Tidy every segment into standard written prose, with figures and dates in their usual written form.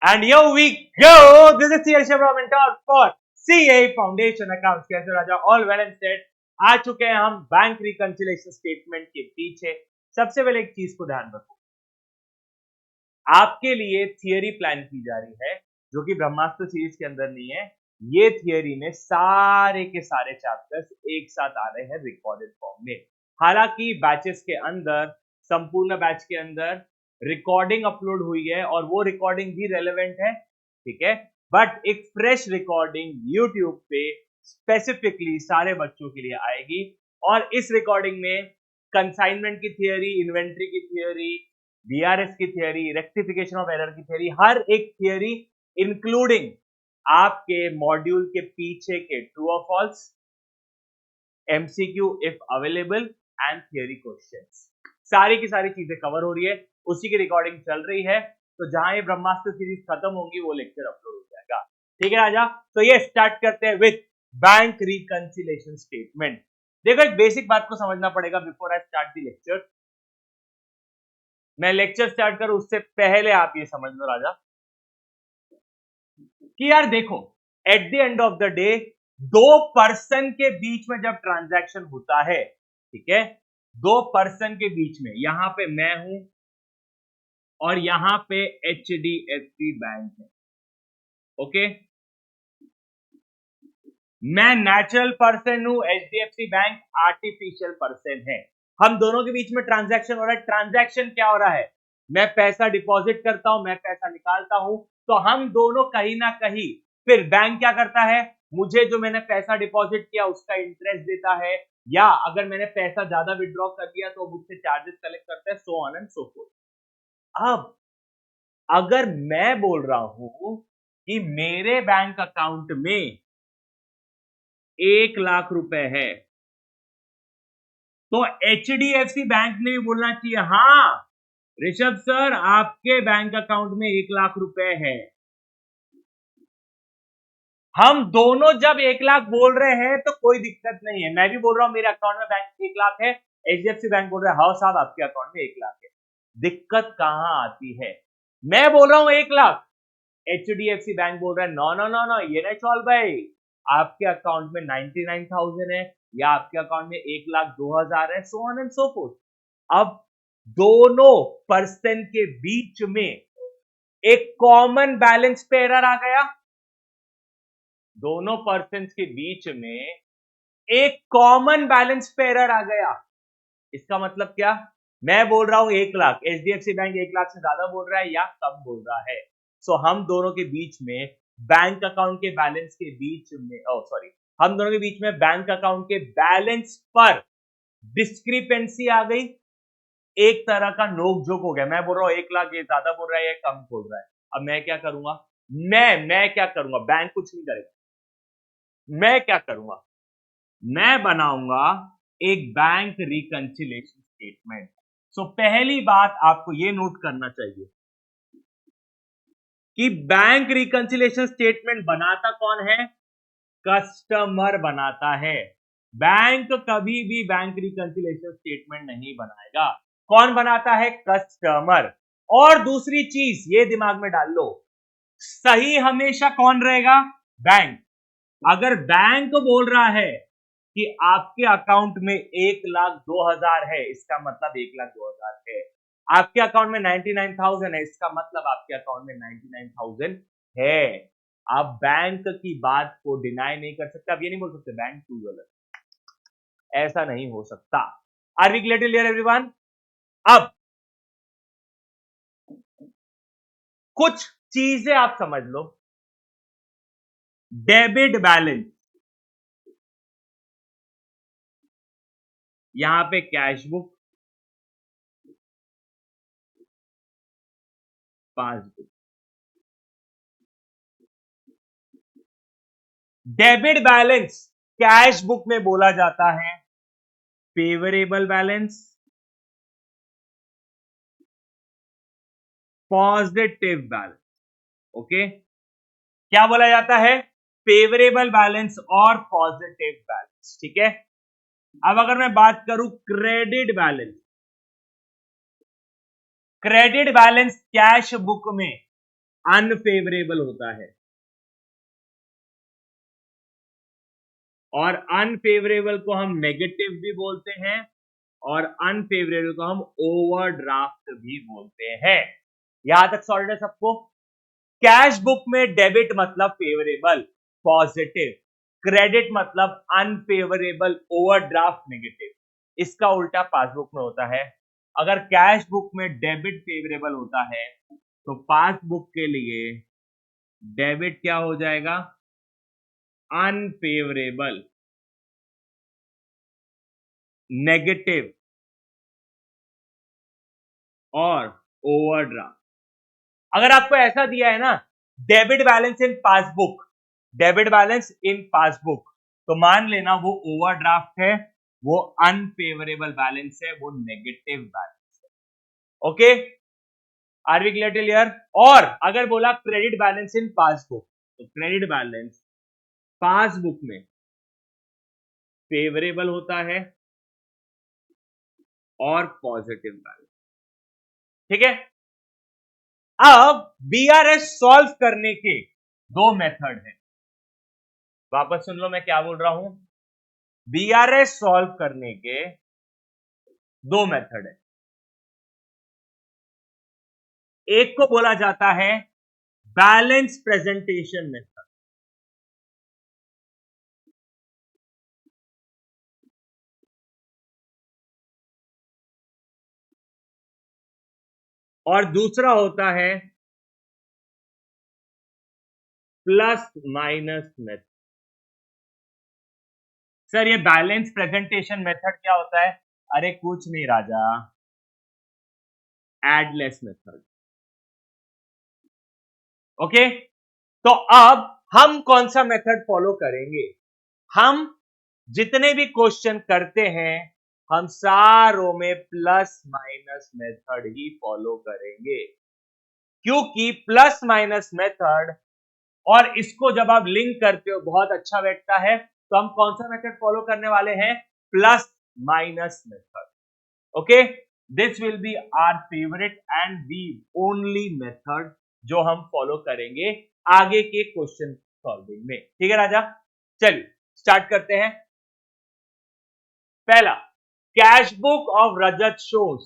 And here we go. This is CL Shah mentor for CA Foundation Accounts. कैसे राजा? All well and said. आ चुके हैं हम bank reconciliation statement के पीछे. सबसे पहले एक चीज को ध्यान रखो, आपके लिए थियरी प्लान की जा रही है जो कि ब्रह्मास्त्र सीरीज के अंदर नहीं है. ये थियरी में सारे के सारे चैप्टर्स एक साथ आ रहे हैं रिकॉर्डेड फॉर्म में. हालांकि बैचेस के अंदर, संपूर्ण बैच के अंदर रिकॉर्डिंग अपलोड हुई है और वो रिकॉर्डिंग भी रेलेवेंट है, ठीक है. बट एक फ्रेश रिकॉर्डिंग यूट्यूब पे स्पेसिफिकली सारे बच्चों के लिए आएगी और इस रिकॉर्डिंग में कंसाइनमेंट की थियरी, इन्वेंट्री की थियरी, DRS की थियरी, रेक्टिफिकेशन ऑफ एरर की थियरी, हर एक थियरी इंक्लूडिंग आपके मॉड्यूल के पीछे के ट्रू और false, MCQ if available and theory questions, सारी की सारी चीजें कवर हो रही है. उसी की रिकॉर्डिंग चल रही है. तो जहां ये ब्रह्मास्त्र सीरीज खत्म होगी वो लेक्चर अपलोड हो जाएगा. ठीक है राजा. तो ये स्टार्ट करते हैं विथ बैंक रिकंसिलिएशन स्टेटमेंट. देखो, एक बेसिक बात को समझना पड़ेगा before I start the lecture. मैं लेक्चर स्टार्ट करूं उससे पहले आप ये समझ लो राजा कि यार देखो, at the end of the day दो पर्सन के बीच में जब ट्रांजैक्शन होता है, ठीक है, दो पर्सन के बीच में, यहां पे मैं हूं और यहां पे HDFC बैंक है. ओके, मैं नेचुरल पर्सन हूं, HDFC बैंक आर्टिफिशियल पर्सन है. हम दोनों के बीच में ट्रांजैक्शन हो रहा है. ट्रांजैक्शन क्या हो रहा है? मैं पैसा डिपॉजिट करता हूं, मैं पैसा निकालता हूं. तो हम दोनों कहीं ना कहीं, फिर बैंक क्या करता है, मुझे जो मैंने पैसा डिपॉजिट किया उसका इंटरेस्ट देता है, या अगर मैंने पैसा ज्यादा विड्रॉ कर दिया तो मुझसे चार्जेस कलेक्ट करता है, so on and so fourth. अब अगर मैं बोल रहा हूं कि मेरे बैंक अकाउंट में 1 लाख रुपए है, तो HDFC बैंक ने भी बोलना चाहिए, हाँ ऋषभ सर आपके बैंक अकाउंट में 1 लाख रुपए है. हम दोनों जब 1 लाख बोल रहे हैं तो कोई दिक्कत नहीं है. मैं भी बोल रहा हूं मेरे अकाउंट में बैंक 1 लाख है, HDFC बैंक बोल रहा है हाँ साहब आपके अकाउंट में 1 लाख है. दिक्कत कहां आती है? मैं बोल रहा हूं 1 लाख, HDFC बैंक बोल रहा है नो नो नो नो, ये नहीं चल भाई, आपके अकाउंट में 99,000 है या आपके अकाउंट में 1,02,000 है, so on and so fourth. अब दोनों पर्सन के बीच में एक कॉमन बैलेंस पे एरर आ गया. दोनों पर्सन के बीच में एक कॉमन बैलेंस पे एरर आ गया. इसका मतलब क्या? मैं बोल रहा हूं 1 लाख, HDFC बैंक 1 लाख से ज्यादा बोल रहा है या कम बोल रहा है. सो हम दोनों के बीच में बैंक अकाउंट के बैलेंस के बीच में, हम दोनों के बीच में बैंक अकाउंट के बैलेंस पर डिस्क्रिपेंसी आ गई. एक तरह का नोक झोंक हो गया. मैं बोल रहा हूं 1 लाख, ये ज्यादा बोल रहा है, ये कम बोल रहा है. अब मैं क्या करूंगा? मैं क्या करूंगा? बैंक कुछ नहीं करेगा. मैं क्या करूंगा? मैं बनाऊंगा एक बैंक रिकंसिलिएशन स्टेटमेंट. सो पहली बात आपको ये नोट करना चाहिए कि बैंक रिकंसिलिएशन स्टेटमेंट बनाता कौन है? कस्टमर बनाता है. बैंक कभी भी बैंक रिकंसिलिएशन स्टेटमेंट नहीं बनाएगा. कौन बनाता है? कस्टमर. और दूसरी चीज ये दिमाग में डाल लो, सही हमेशा कौन रहेगा? बैंक. अगर बैंक बोल रहा है कि आपके अकाउंट में 1,02,000 है, इसका मतलब 1,02,000 है. आपके अकाउंट में 99,000 है, इसका मतलब आपके अकाउंट में 99,000 है. आप बैंक की बात को डिनाई नहीं कर सकते. आप ये नहीं बोल सकते बैंक तू गलत, ऐसा नहीं हो सकता. Are we clear clear everyone? अब कुछ चीजें आप समझ लो. डेबिट बैलेंस, यहां पे cash book, passbook. Debit balance cash book में बोला जाता है favourable balance, positive balance. Okay, क्या बोला जाता है? फेवरेबल बैलेंस और पॉजिटिव बैलेंस. ठीक है. अब अगर मैं बात करूं credit balance, credit balance cash book में अनफेवरेबल होता है, और अनफेवरेबल को हम नेगेटिव भी बोलते हैं और अनफेवरेबल को हम ओवरड्राफ्ट भी बोलते हैं। यहां तक सॉल्व है सबको? कैश बुक में डेबिट मतलब फेवरेबल पॉजिटिव, क्रेडिट मतलब अनफेवरेबल ओवरड्राफ्ट नेगेटिव। इसका उल्टा पासबुक में होता है। अगर कैश बुक में डेबिट फेवरेबल होता है तो पासबुक के लिए डेबिट क्या हो जाएगा? अनफेवरेबल नेगेटिव और ओवरड्राफ्ट। अगर आपको ऐसा दिया है ना, debit balance in passbook, debit balance in passbook, तो मान लेना वो ओवरड्राफ्ट है, वो अनफेवरेबल बैलेंस है, वो नेगेटिव बैलेंस है। Okay, are we clear till here? और अगर बोला क्रेडिट बैलेंस इन पासबुक, तो क्रेडिट बैलेंस पासबुक में फेवरेबल होता है और पॉजिटिव बैलेंस। ठीक है, अब बीआरएस सॉल्व करने के दो मेथड हैं। वापस सुन लो मैं क्या बोल रहा हूं। बीआरएस सॉल्व करने के दो मेथड है। एक को बोला जाता है बैलेंस प्रेजेंटेशन मेथड, और दूसरा होता है प्लस माइनस मेथड। सर ये बैलेंस प्रेजेंटेशन मेथड क्या होता है? अरे कुछ नहीं राजा, एडलेस मेथड। ओके, तो अब हम कौन सा मेथड फॉलो करेंगे? हम जितने भी क्वेश्चन करते हैं हम सारों में प्लस माइनस मेथड ही फॉलो करेंगे, क्योंकि प्लस माइनस मेथड और इसको जब आप लिंक करते हो बहुत अच्छा बैठता है। तो हम कौन सा मेथड फॉलो करने वाले हैं? Plus minus method. Okay, this will be our favourite and the only method जो हम फॉलो करेंगे आगे के क्वेश्चन सॉल्विंग में। ठीक है राजा, चलिए स्टार्ट करते हैं। पहला, cash book of Rajat shows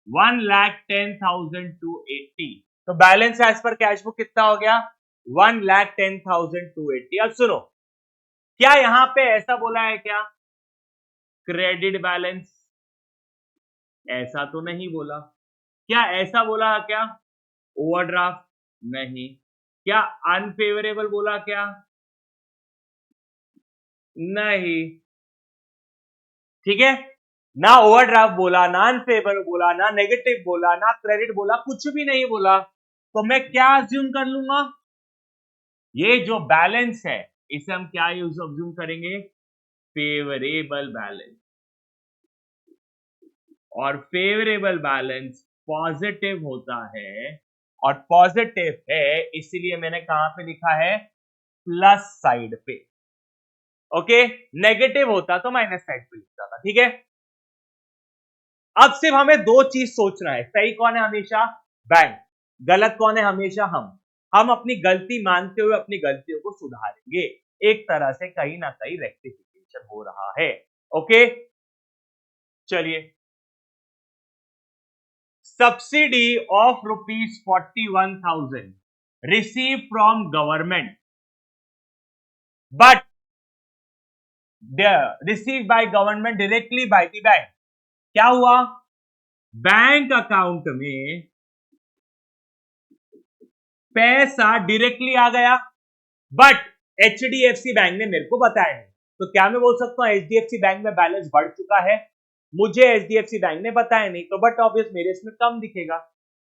1,10,000 to 80। तो balance as per cash book कितना हो गया? 1,10,000 to 80। अब सुनो, क्या यहां पे ऐसा बोला है क्या क्रेडिट बैलेंस? ऐसा तो नहीं बोला। क्या ऐसा बोला क्या ओवरड्राफ्ट? नहीं। क्या अनफेवरेबल बोला क्या? नहीं। ठीक है, ना ओवरड्राफ्ट बोला, ना अनफेवरेबल बोला, ना नेगेटिव बोला, ना क्रेडिट बोला, कुछ भी नहीं बोला। तो मैं क्या अज्यूम कर लूंगा? ये जो बैलेंस है इसे हम क्या यूज अज्यूम करेंगे? Favourable balance. और फेवरेबल बैलेंस पॉजिटिव होता है, और पॉजिटिव है इसलिए मैंने कहां पे लिखा है? प्लस साइड पे। ओके, नेगेटिव होता तो माइनस साइड पे लिखता था। ठीक है, अब सिर्फ हमें दो चीज सोचना है, सही कौन है हमेशा? बैंक। गलत कौन है? हमेशा हम अपनी गलती मानते हुए अपनी गलतियों को सुधारेंगे। एक तरह से कहीं ना कहीं रेक्टिफिकेशन हो रहा है। ओके, चलिए, subsidy of ₹41,000 receive from government but receive by government directly by the bank. क्या हुआ? बैंक अकाउंट में पैसा डायरेक्टली आ गया, बट एचडीएफसी बैंक ने मेरे को बताया नहीं। तो क्या मैं बोल सकता हूं एचडीएफसी बैंक में बैलेंस बढ़ चुका है? मुझे एचडीएफसी बैंक ने बताया नहीं, तो बट ऑब्वियस मेरे इसमें कम दिखेगा।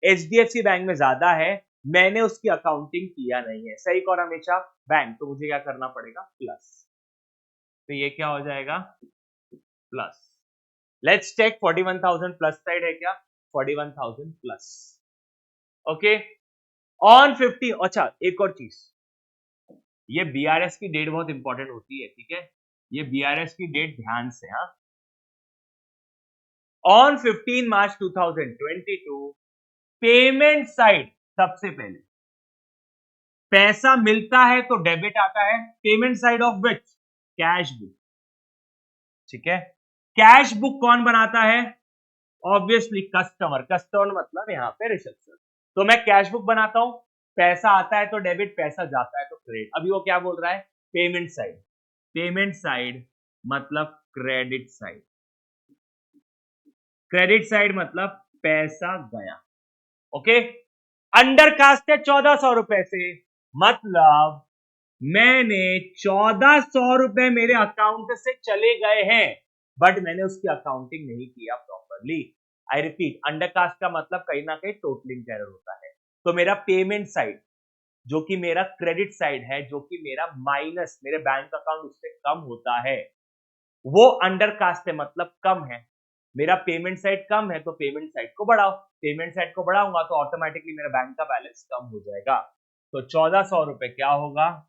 एचडीएफसी बैंक में ज्यादा है, मैंने उसकी अकाउंटिंग किया नहीं है। सही कौन हमेशा? बैंक। तो मुझे क्या करना पड़ेगा? प्लस। तो ये क्या हो जाएगा? Plus. Let's check 41,000 plus side है क्या? 41,000 प्लस। Okay, on 50। अच्छा, एक और चीज, ये बीआरएस की डेट बहुत इंपॉर्टेंट होती है। ठीक है, ये बीआरएस की डेट ध्यान से। हाँ, ऑन 15 मार्च 2022 पेमेंट साइड सबसे पहले पैसा मिलता है तो डेबिट आता है, payment side of which, cash book. ठीक है, कैश बुक कौन बनाता है? Obviously customer. कस्टमर मतलब यहाँ पे रिसेप्शन। तो मैं कैश बुक बनाता हूं, पैसा आता है तो डेबिट, पैसा जाता है तो क्रेडिट। अभी वो क्या बोल रहा है? Payment side. पेमेंट साइड मतलब क्रेडिट साइड। क्रेडिट साइड मतलब पैसा गया। ओके, अंडर कास्ट है 1400 रुपए से, मतलब मैंने 1400 रुपए मेरे अकाउंट से चले गए हैं, बट मैंने उसकी अकाउंटिंग नहीं किया properly. I repeat, under cast का मतलब कहीं ना कहीं टोटलिंग एरर होता है। तो मेरा पेमेंट साइड जो कि मेरा क्रेडिट साइड है, जो कि मेरा माइनस मेरे बैंक अकाउंट उससे कम होता है, वो अंडर कास्ट है, मतलब कम है। मेरा पेमेंट साइड कम है तो पेमेंट साइड को बढ़ाओ, पेमेंट साइड को बढ़ाऊंगा तो ऑटोमेटिकली मेरा बैंक का बैलेंस कम हो जाएगा। तो 1400 रुपए क्या होगा?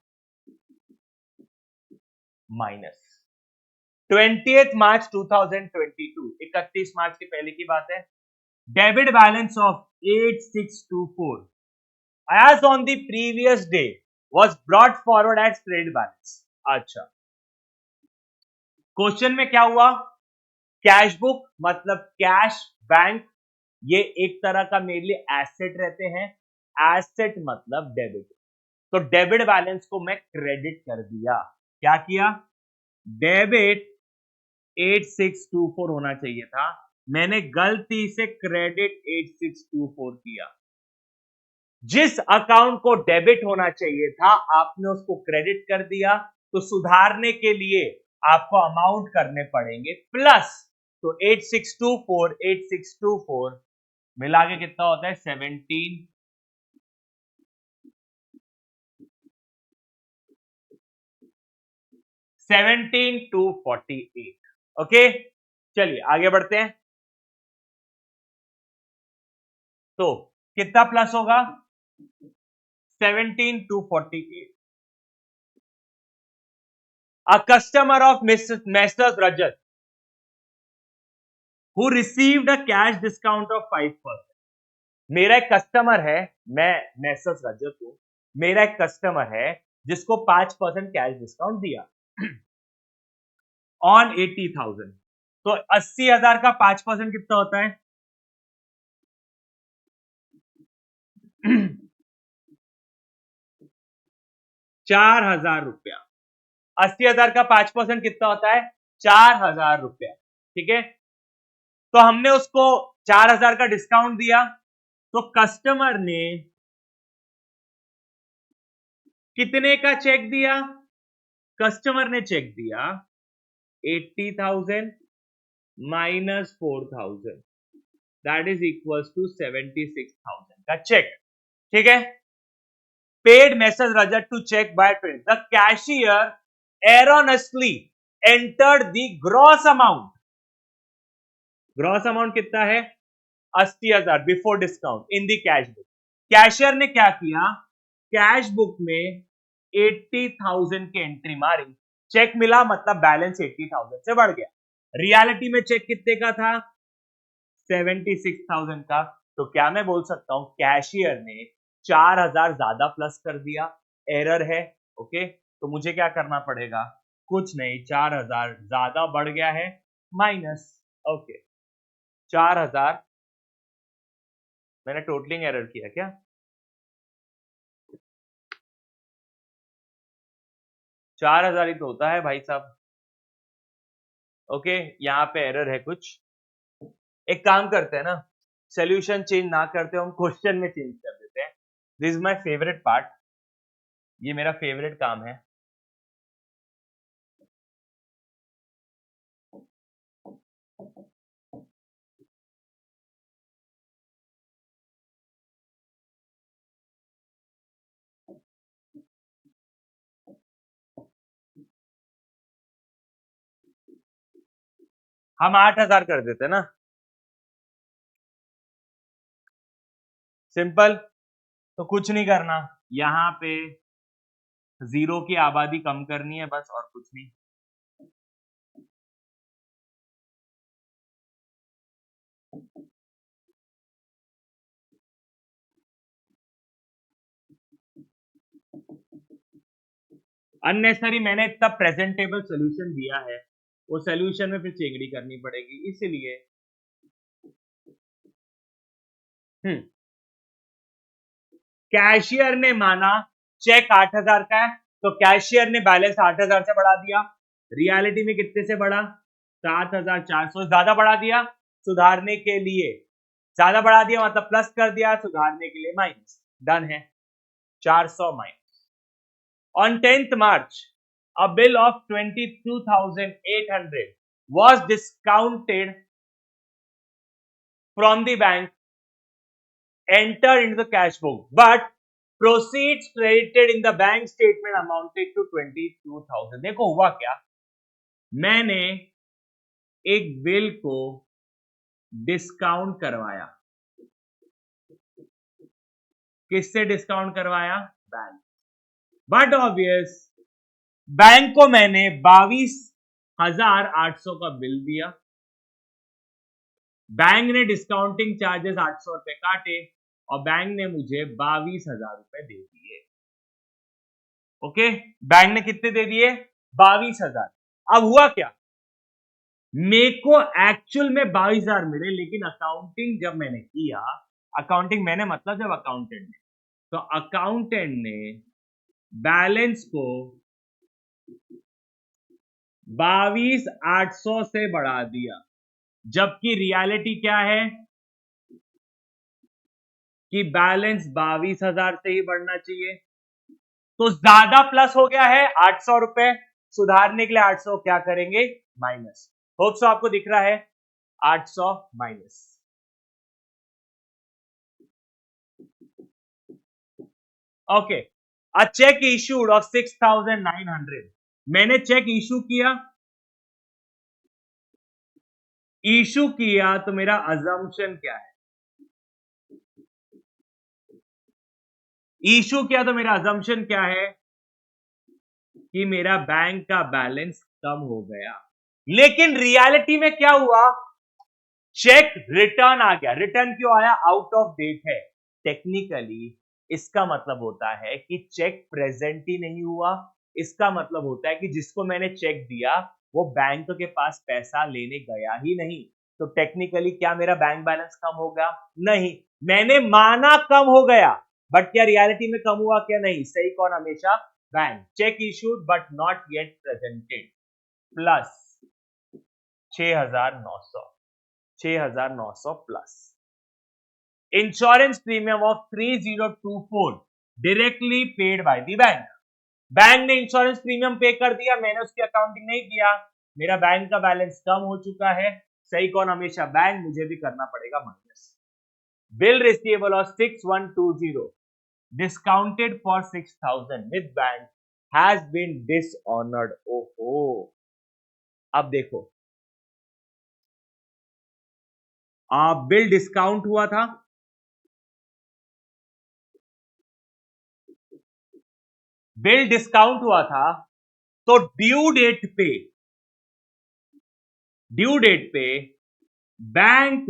माइनस 20 मार्च 2022, 31 मार्च के पहले की बात है। Debit balance of 8624 as on the previous day was brought forward as credit balance। अच्छा, क्वेश्चन में क्या हुआ? कैश बुक मतलब कैश, बैंक, ये एक तरह का मेरे लिए एसेट रहते हैं। एसेट मतलब डेबिट। तो डेबिट बैलेंस को मैं क्रेडिट कर दिया। क्या किया? डेबिट 8624 होना चाहिए था, मैंने गलती से क्रेडिट 8624 किया। जिस अकाउंट को डेबिट होना चाहिए था आपने उसको क्रेडिट कर दिया, तो सुधारने के लिए आपको अमाउंट करने पड़ेंगे प्लस। तो 8624 मिला के कितना होता है? 17248। ओके, चलिए आगे बढ़ते हैं। तो कितना प्लस होगा? 17248। A customer of Messrs Rajat who received a cash discount of 5%। मेरा एक कस्टमर है, मैं मैसर्स रजत हूं, मेरा एक कस्टमर है जिसको 5% कैश डिस्काउंट दिया ऑन 80,000। तो 80,000 का 5% कितना होता है? 4,000 रुपया। 80,000 का 5% कितना होता है? 4,000 रुपया। ठीक है, तो हमने उसको 4,000 का डिस्काउंट दिया, तो कस्टमर ने कितने का चेक दिया? कस्टमर ने चेक दिया 80,000 minus 4,000, that is equals to 76,000 का चेक। ठीक है, paid message Rajat to cheque by train, the cashier erroneously entered the gross amount. Gross amount कितना है? 80,000 before discount in the cash book. Cashier ने क्या किया? कैश बुक में 80,000 की एंट्री मारी, चेक मिला मतलब बैलेंस 80,000 से बढ़ गया। रियलिटी में चेक कितने का था? 76,000 का। तो क्या मैं बोल सकता हूं कैशियर ने 4,000 ज्यादा प्लस कर दिया? एरर है। ओके, तो मुझे क्या करना पड़ेगा? कुछ नहीं, 4,000 ज्यादा बढ़ गया है, माइनस। ओके, 4,000 मैंने टोटलिंग एरर किया क्या? 4,000 ही तो होता है भाई साहब। ओके, यहाँ पे एरर है कुछ। एक काम करते हैं ना, सोल्यूशन चेंज ना करते हम क्वेश्चन में चेंज कर देते हैं। This is my favourite part, ये मेरा फेवरेट काम है। हम 8,000 कर देते हैं ना, सिंपल। तो कुछ नहीं करना, यहाँ पे जीरो की आबादी कम करनी है बस, और कुछ नहीं। अननेसेसरी मैंने इतना प्रेजेंटेबल सोल्यूशन दिया है, वो सोल्यूशन में फिर चेंगड़ी करनी पड़ेगी, इसीलिए कैशियर ने माना चेक 8,000 का है, तो कैशियर ने बैलेंस 8,000 से बढ़ा दिया, रियलिटी में कितने से बढ़ा, 7,400, ज्यादा बढ़ा दिया सुधारने के लिए, ज्यादा बढ़ा दिया मतलब प्लस कर दिया, सुधारने के लिए माइनस, डन है, 400 minus. On 10th March a bill of 22,800 was discounted from the bank, entered into the cash book, but proceeds credited in the bank statement amounted to 22,000। देखो हुआ क्या, मैंने एक बिल को डिस्काउंट करवाया, किससे डिस्काउंट करवाया, बैंक, बट ऑब्वियस बैंक को मैंने 22,800 का बिल दिया, बैंक ने डिस्काउंटिंग चार्जेस 800 रुपए काटे और बैंक ने मुझे 22,000 रुपए दे दिए। ओके, बैंक ने कितने दे दिए, 22,000। अब हुआ क्या, मेरे को एक्चुअल में 22,000 मिले, लेकिन अकाउंटिंग जब मैंने किया, अकाउंटिंग मैंने मतलब जब अकाउंटेंट ने, तो अकाउंटेंट ने बैलेंस को 22,800 से बढ़ा दिया, जबकि रियलिटी क्या है कि बैलेंस 22,000 से ही बढ़ना चाहिए, तो ज्यादा प्लस हो गया है 800 रुपए, सुधारने के लिए 800 क्या करेंगे, माइनस। होप सो आपको दिख रहा है, 800 minus. Okay, a check issued of 6,900, मैंने चेक इशू किया तो मेरा अजम्पशन क्या है, इशू किया तो मेरा अजम्पशन क्या है कि मेरा बैंक का बैलेंस कम हो गया, लेकिन रियलिटी में क्या हुआ, चेक रिटर्न आ गया। रिटर्न क्यों आया, आउट ऑफ डेट है, टेक्निकली इसका मतलब होता है कि चेक प्रेजेंट ही नहीं हुआ, इसका मतलब होता है कि जिसको मैंने चेक दिया वो बैंक के पास पैसा लेने गया ही नहीं, तो टेक्निकली क्या मेरा बैंक बैलेंस कम होगा, नहीं, मैंने माना कम हो गया, बट क्या रियलिटी में कम हुआ, क्या नहीं, सही कौन हमेशा, bank. Check issued but not yet presented, plus 6,900, 6,900 plus insurance premium of 3,024 directly paid by the bank. Bank ने इंश्योरेंस प्रीमियम पे कर दिया, मैंने उसकी अकाउंटिंग नहीं किया, मेरा बैंक का बैलेंस कम हो चुका है, सही कौन हमेशा, बैंक, मुझे भी करना पड़ेगा minus. Bill receivable of 6,120 discounted for 6,000 with bank has been dishonoured. ओहो, अब देखो, बिल डिस्काउंट हुआ था, बिल डिस्काउंट हुआ था, तो ड्यू डेट पे बैंक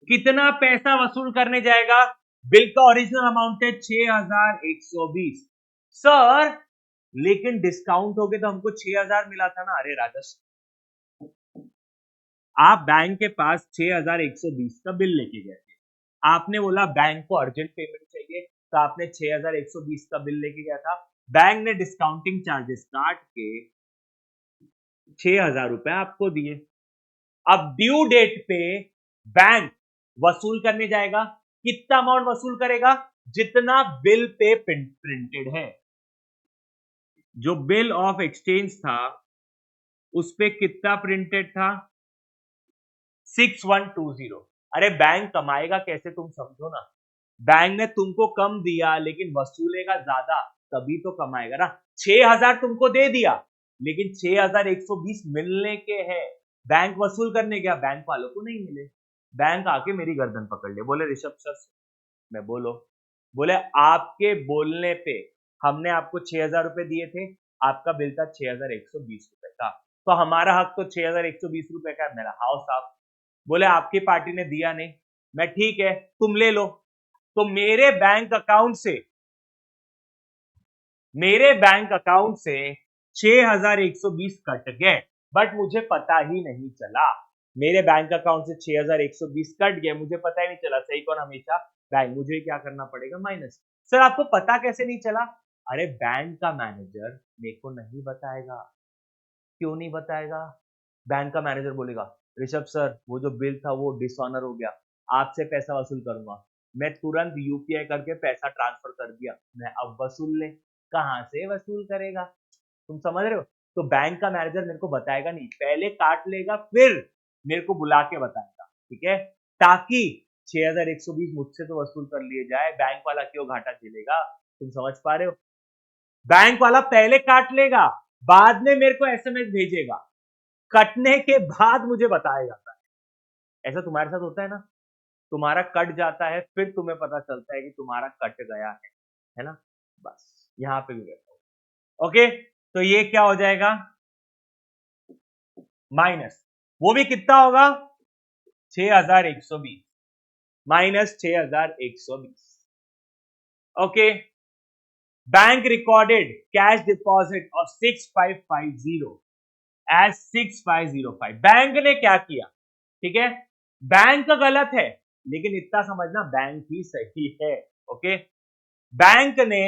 कितना पैसा वसूल करने जाएगा, बिल का ओरिजिनल अमाउंट है 6,120 सर, लेकिन डिस्काउंट हो गया तो हमको 6,000 मिला था ना, अरे राजस्व, आप बैंक के पास 6,120 का बिल लेके गए थे, आपने बोला बैंक को अर्जेंट पेमेंट चाहिए, तो आपने 6,120 का बिल लेके गया था, बैंक ने डिस्काउंटिंग चार्जेस काट के 6,000 रुपए आपको दिए। अब ड्यू डेट पे बैंक वसूल करने जाएगा, कितना अमाउंट वसूल करेगा, जितना बिल पे प्रिंटेड है, जो बिल ऑफ एक्सचेंज था उस पे कितना प्रिंटेड था, 6,120। अरे बैंक कमाएगा कैसे, तुम समझो ना, बैंक ने तुमको कम दिया लेकिन वसूलेगा ज्यादा, तभी तो कमाएगा ना। 6,000 तुमको दे दिया, लेकिन 6,120 मिलने के हैं, बैंक वसूल करने गया, बैंक वालों को नहीं मिले, बैंक आके मेरी गर्दन पकड़ ले, बोले ऋषभ सर, मैं बोलो, बोले आपके बोलने पे हमने आपको 6,000 रुपए दिए थे, आपका बिल था 6,120 रुपए का, तो हमारा हक तो 6,120 रुपए का है, मेरा हाउस साफ। बोले आपकी पार्टी ने दिया नहीं, मैं ठीक है तुम ले लो, तो मेरे बैंक अकाउंट से मेरे बैंक अकाउंट से 6120 कट गए, बट मुझे पता ही नहीं चला। मेरे बैंक अकाउंट से 6120 कट गए, मुझे पता ही नहीं चला। सही कौन? हमेशा बैंक। मुझे क्या करना पड़ेगा? माइनस। सर आपको पता कैसे नहीं चला? अरे बैंक का मैनेजर मेरे को नहीं बताएगा। क्यों नहीं बताएगा? बैंक का मैनेजर बोलेगा ऋषभ सर वो जो बिल था वो डिसऑनर हो गया, आपसे पैसा वसूल करूंगा। मैं तुरंत यूपीआई करके पैसा ट्रांसफर कर दिया, मैं अब वसूल ले। कहां से वसूल करेगा? तुम समझ रहे हो? तो बैंक का मैनेजर मेरे को बताएगा नहीं, पहले काट लेगा फिर मेरे को बुला के बताएगा, ठीक है? ताकि 6120 मुझसे तो वसूल कर लिए जाए, बैंक वाला क्यों घाटा झेलेगा? तुम समझ पा रहे हो? बैंक वाला पहले काट लेगा, बाद में मेरे को एसएमएस भेजेगा, कटने के बाद मुझे बताएगा। ऐसा तुम्हारे साथ होता है ना? तुम्हारा कट जाता है फिर तुम्हें पता चलता है कि तुम्हारा कट गया है ना? बस यहां पे भी वैसा हो। ओके, तो ये क्या हो जाएगा? माइनस। वो भी कितना होगा? 6120 minus 6120। Okay, bank recorded cash deposit of 6550 as 6505। Bank ने क्या किया? ठीक है, बैंक गलत है, लेकिन इतना समझना बैंक ही सही है। ओके, बैंक ने,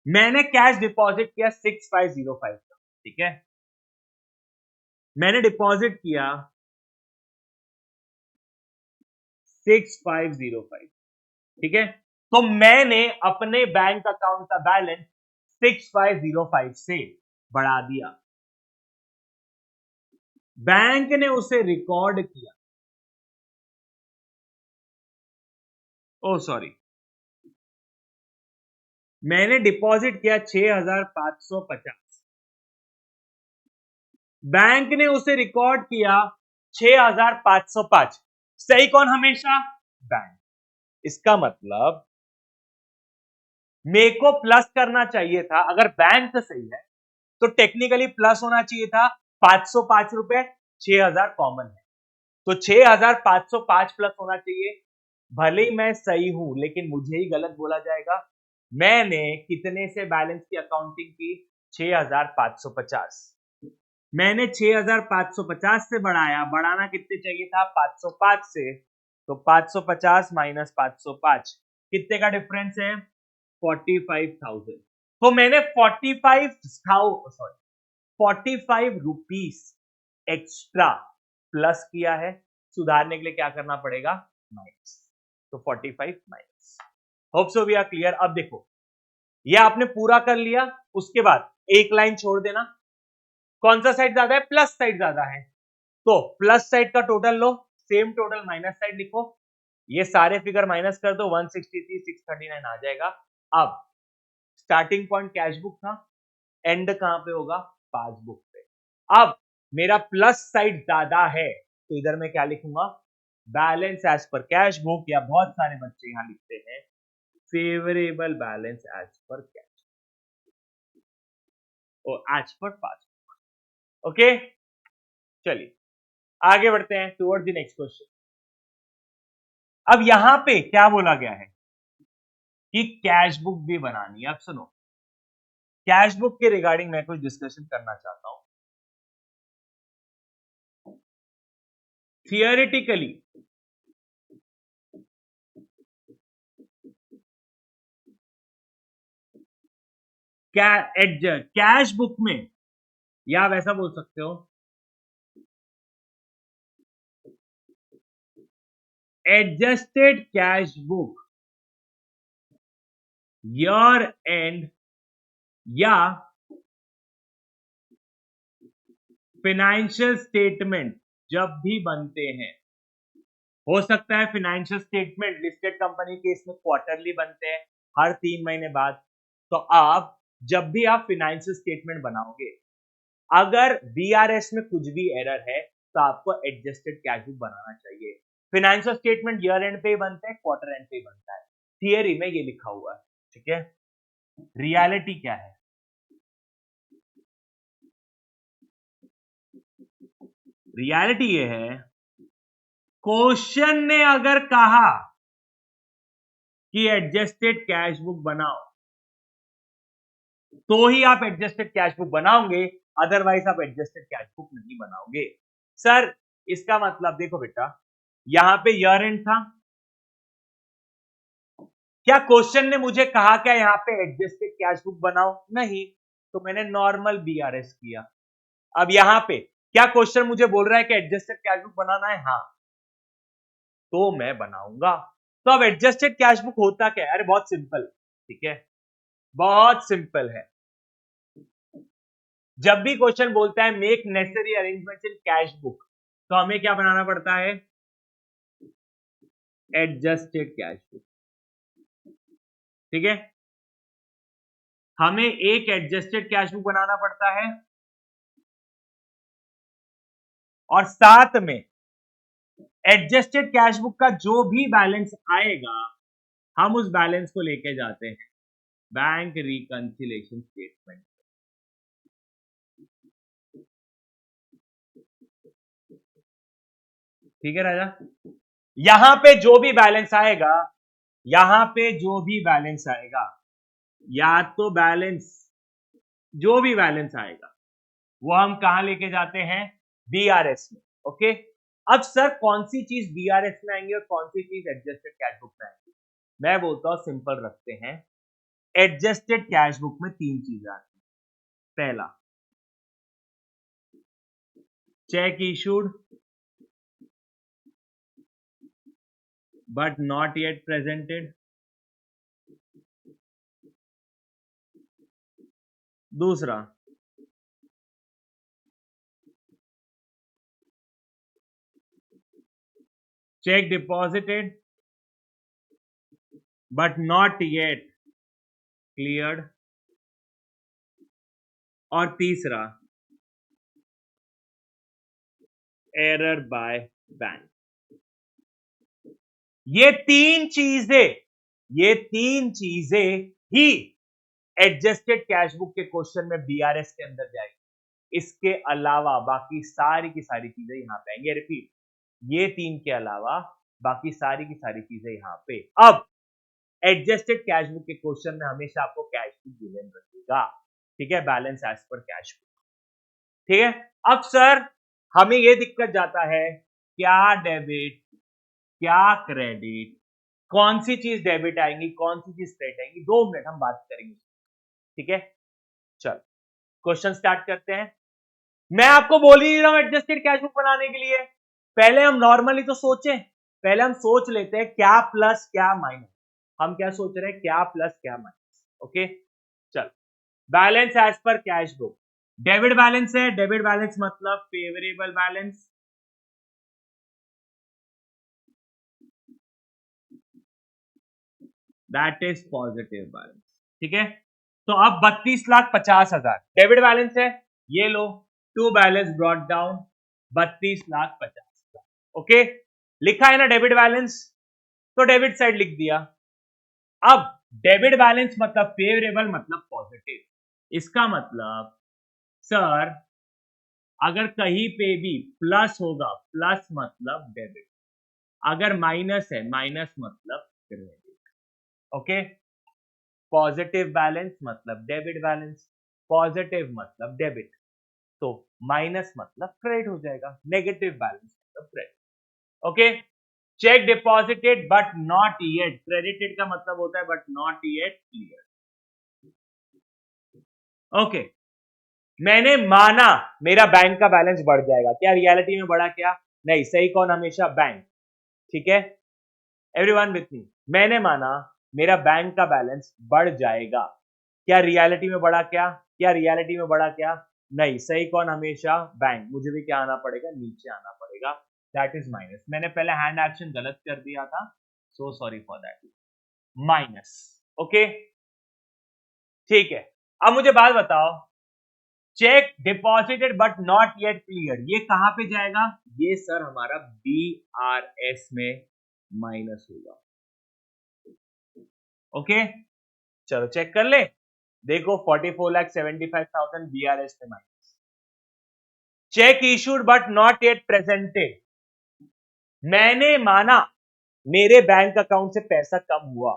मैंने कैश डिपॉजिट किया 6505 का, ठीक है, मैंने डिपॉजिट किया 6505, ठीक है, तो मैंने अपने बैंक अकाउंट का बैलेंस 6505 से बढ़ा दिया। बैंक ने उसे रिकॉर्ड किया, ओ सॉरी, मैंने डिपॉजिट किया 6550, बैंक ने उसे रिकॉर्ड किया 6505। सही कौन हमेशा? बैंक। इसका मतलब मेरे को प्लस करना चाहिए था। अगर बैंक सही है तो टेक्निकली प्लस होना चाहिए था 505 रुपए, 6000 कॉमन है तो 6505 प्लस होना चाहिए। भले ही मैं सही हूं लेकिन मुझे ही गलत बोला जाएगा। मैंने कितने से बैलेंस की अकाउंटिंग की? 6550। मैंने 6550 से बढ़ाया, बढ़ाना कितने चाहिए था? 505 से, तो 550 माइनस 505 कितने का डिफरेंस है? 45,000। तो मैंने 45 रुपीस एक्स्ट्रा प्लस किया है। सुधारने के लिए क्या करना पड़ेगा? माइनस। तो 45 minus. Hope so we are clear. अब देखो, ये आपने पूरा कर लिया, उसके बाद एक लाइन छोड़ देना। कौन सा साइड ज्यादा है? प्लस साइड ज्यादा है, तो प्लस साइड का टोटल लो, सेम टोटल माइनस साइड लिखो। ये सारे फिगर माइनस कर दो, 163 639 आ जाएगा। अब स्टार्टिंग पॉइंट कैश बुक था, एंड कहां पे होगा? पासबुक पे। अब मेरा प्लस साइड ज्यादा है तो इधर मैं क्या लिखूंगा? Balance as per cash book, या बहुत सारे बच्चे यहां लिखते हैं favourable balance as per cash और एज पर पासबुक। ओके, चलिए आगे बढ़ते हैं टुवर्ड्स द नेक्स्ट क्वेश्चन। अब यहां पे क्या बोला गया है कि कैश बुक भी बनानी है। अब सुनो, कैश बुक के रिगार्डिंग मैं कुछ डिस्कशन करना चाहता हूं। थियोरिटिकली कैश बुक में, या आप ऐसा बोल सकते हो adjusted cash book year and या फाइनेंशियल स्टेटमेंट जब भी बनते हैं, हो सकता है फाइनेंशियल स्टेटमेंट लिस्टेड कंपनी के इसमें क्वार्टरली बनते हैं, हर 3 महीने बाद। तो आप जब भी आप फाइनेंशियल स्टेटमेंट बनाओगे, अगर बीआरएस में कुछ भी एरर है तो आपको एडजस्टेड कैश बुक बनाना चाहिए। फाइनेंशियल स्टेटमेंट ईयर एंड पे ही बनते हैं, क्वार्टर एंड पे ही बनता है। थियरी में ये लिखा हुआ है, ठीक है। रियलिटी क्या है? रियलिटी ये है, क्वेश्चन ने अगर कहा कि एडजस्टेड कैश बुक बनाओ तो ही आप एडजस्टेड कैश बुक बनाओगे, अदरवाइज आप एडजस्टेड कैश बुक नहीं बनाओगे। सर इसका मतलब देखो बेटा, यहां पे ईयर एंड था, क्या क्वेश्चन ने मुझे कहा क्या यहां पे एडजस्टेड कैश बुक बनाओ? नहीं, तो मैंने नॉर्मल बीआरएस किया। अब यहां पे क्या क्वेश्चन मुझे बोल रहा है कि एडजस्टेड कैश बुक बनाना है? हाँ, तो मैं बनाऊंगा। तो अब एडजस्टेड कैश बुक होता क्या है? अरे बहुत सिंपल, ठीक है, बहुत सिंपल है। जब भी क्वेश्चन बोलता है मेक नेसेसरी अरेंजमेंट्स इन कैश बुक, तो हमें क्या बनाना पड़ता है? एडजस्टेड कैश बुक, ठीक है। हमें एक एडजस्टेड कैश बुक बनाना पड़ता है और साथ में एडजस्टेड कैश बुक का जो भी बैलेंस आएगा हम उस बैलेंस को लेके जाते हैं बैंक रिकंसिलिएशन स्टेटमेंट। ठीक है राजा, यहां पे जो भी बैलेंस आएगा, यहां पे जो भी बैलेंस आएगा, या तो बैलेंस, जो भी बैलेंस आएगा वो हम कहां लेके जाते हैं? बीआरएस में। ओके, अब सर कौन सी चीज बीआरएस में आएंगी और कौन सी चीज एडजस्टेड कैश बुक में आएंगी? मैं बोलता हूं सिंपल रखते हैं, एडजस्टेड कैश बुक में तीन चीजें आती हैं। पहला, cheque issued but not yet presented. दूसरा, cheque deposited but not yet cleared. और तीसरा, एरर बाय बैंक। ये तीन चीजें ही एडजस्टेड कैश बुक के क्वेश्चन में बीआरएस के अंदर जाएगी। इसके अलावा बाकी सारी की सारी चीजें यहां पे आएंगे। रिपीट, ये तीन के अलावा बाकी सारी की सारी चीजें यहां पे। अब एडजस्टेड कैश बुक के क्वेश्चन में हमेशा आपको कैश बुक गिवन रखेगा, ठीक है, balance as per cash book, ठीक है। अब सर हमें यह दिक्कत जाता है, क्या डेबिट क्या क्रेडिट, कौन सी चीज डेबिट आएंगी कौन सी चीज क्रेडिट आएंगी? 2 मिनट हम बात करेंगे, ठीक है। चल क्वेश्चन स्टार्ट करते हैं। मैं आपको बोल ही नहीं रहा हूं एडजस्टेड कैश बुक बनाने के लिए, पहले हम नॉर्मली तो सोचें, पहले हम सोच लेते हैं क्या प्लस क्या माइनस। हम क्या सोच रहे हैं? क्या प्लस क्या माइनस। ओके, चल balance as per cash book, debit balance है, डेबिट बैलेंस मतलब favourable balance, that is positive balance, ठीक है। तो अब 32,50,000 डेबिट बैलेंस है, ये लो, to balance brought down 32,50,000। Okay, लिखा है ना डेबिट बैलेंस, तो डेबिट साइड लिख दिया। अब डेबिट बैलेंस मतलब फेवरेबल मतलब पॉजिटिव, इसका मतलब सर अगर कहीं पे भी प्लस होगा, प्लस मतलब डेबिट, अगर माइनस है माइनस मतलब क्रेडिट। ओके, पॉजिटिव बैलेंस मतलब डेबिट बैलेंस, पॉजिटिव मतलब डेबिट, तो माइनस मतलब क्रेडिट हो जाएगा, नेगेटिव बैलेंस मतलब credit. Okay, check deposited but not yet credited का मतलब होता है but not yet clear. Okay, मैंने माना मेरा बैंक का बैलेंस बढ़ जाएगा, क्या रियलिटी में बढ़ा? क्या नहीं, सही कौन? हमेशा बैंक, ठीक है, एवरीवन विथ मी। मैंने माना मेरा बैंक का बैलेंस बढ़ जाएगा, क्या रियलिटी में बढ़ा? क्या क्या रियलिटी में बढ़ा? क्या नहीं, सही कौन? हमेशा बैंक। मुझे भी क्या आना पड़ेगा? नीचे आना पड़ेगा, दैट इज माइनस। मैंने पहले हैंड एक्शन गलत कर दिया था, so sorry for that, minus. Okay, ठीक है। अब मुझे बात बताओ, check deposited but not yet clear, ये कहां पे जाएगा? ये सर हमारा बीआरएस में माइनस होगा। ओके, चलो चेक कर ले, देखो 44,75,000 बीआरएस में minus. Check issued but not yet presented, मैंने माना मेरे बैंक अकाउंट से पैसा कम हुआ,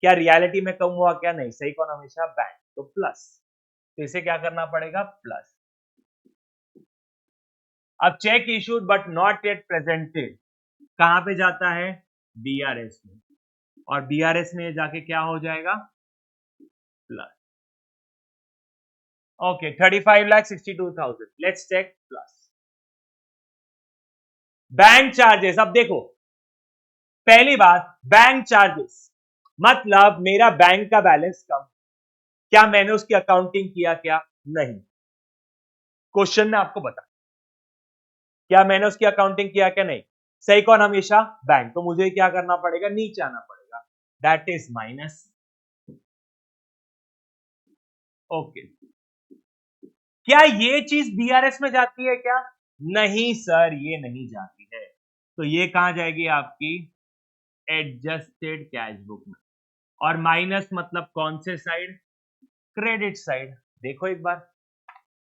क्या रियलिटी में कम हुआ? क्या नहीं, सही कौन? हमेशा बैंक। तो प्लस, तो इसे क्या करना पड़ेगा, प्लस। अब check issued but not yet presented कहां पे जाता है, बीआरएस में, और बीआरएस में जाके क्या हो जाएगा, plus. Okay, 35,62,000, let's check plus. Bank charges, अब देखो पहली बात, बैंक चार्जेस मतलब मेरा बैंक का बैलेंस कम, क्या मैंने उसकी अकाउंटिंग किया, क्या नहीं, क्वेश्चन में आपको बता, क्या मैंने उसकी अकाउंटिंग किया क्या नहीं, सही कौन हमेशा, बैंक, तो मुझे क्या करना पड़ेगा, नीचे आना पड़ेगा, दैट इज माइनस। ओके, क्या ये चीज बीआरएस में जाती है क्या, नहीं सर ये नहीं जाती है, तो ये कहां जाएगी आपकी एडजस्टेड कैश बुक में, और माइनस मतलब कौन से साइड, क्रेडिट साइड। देखो एक बार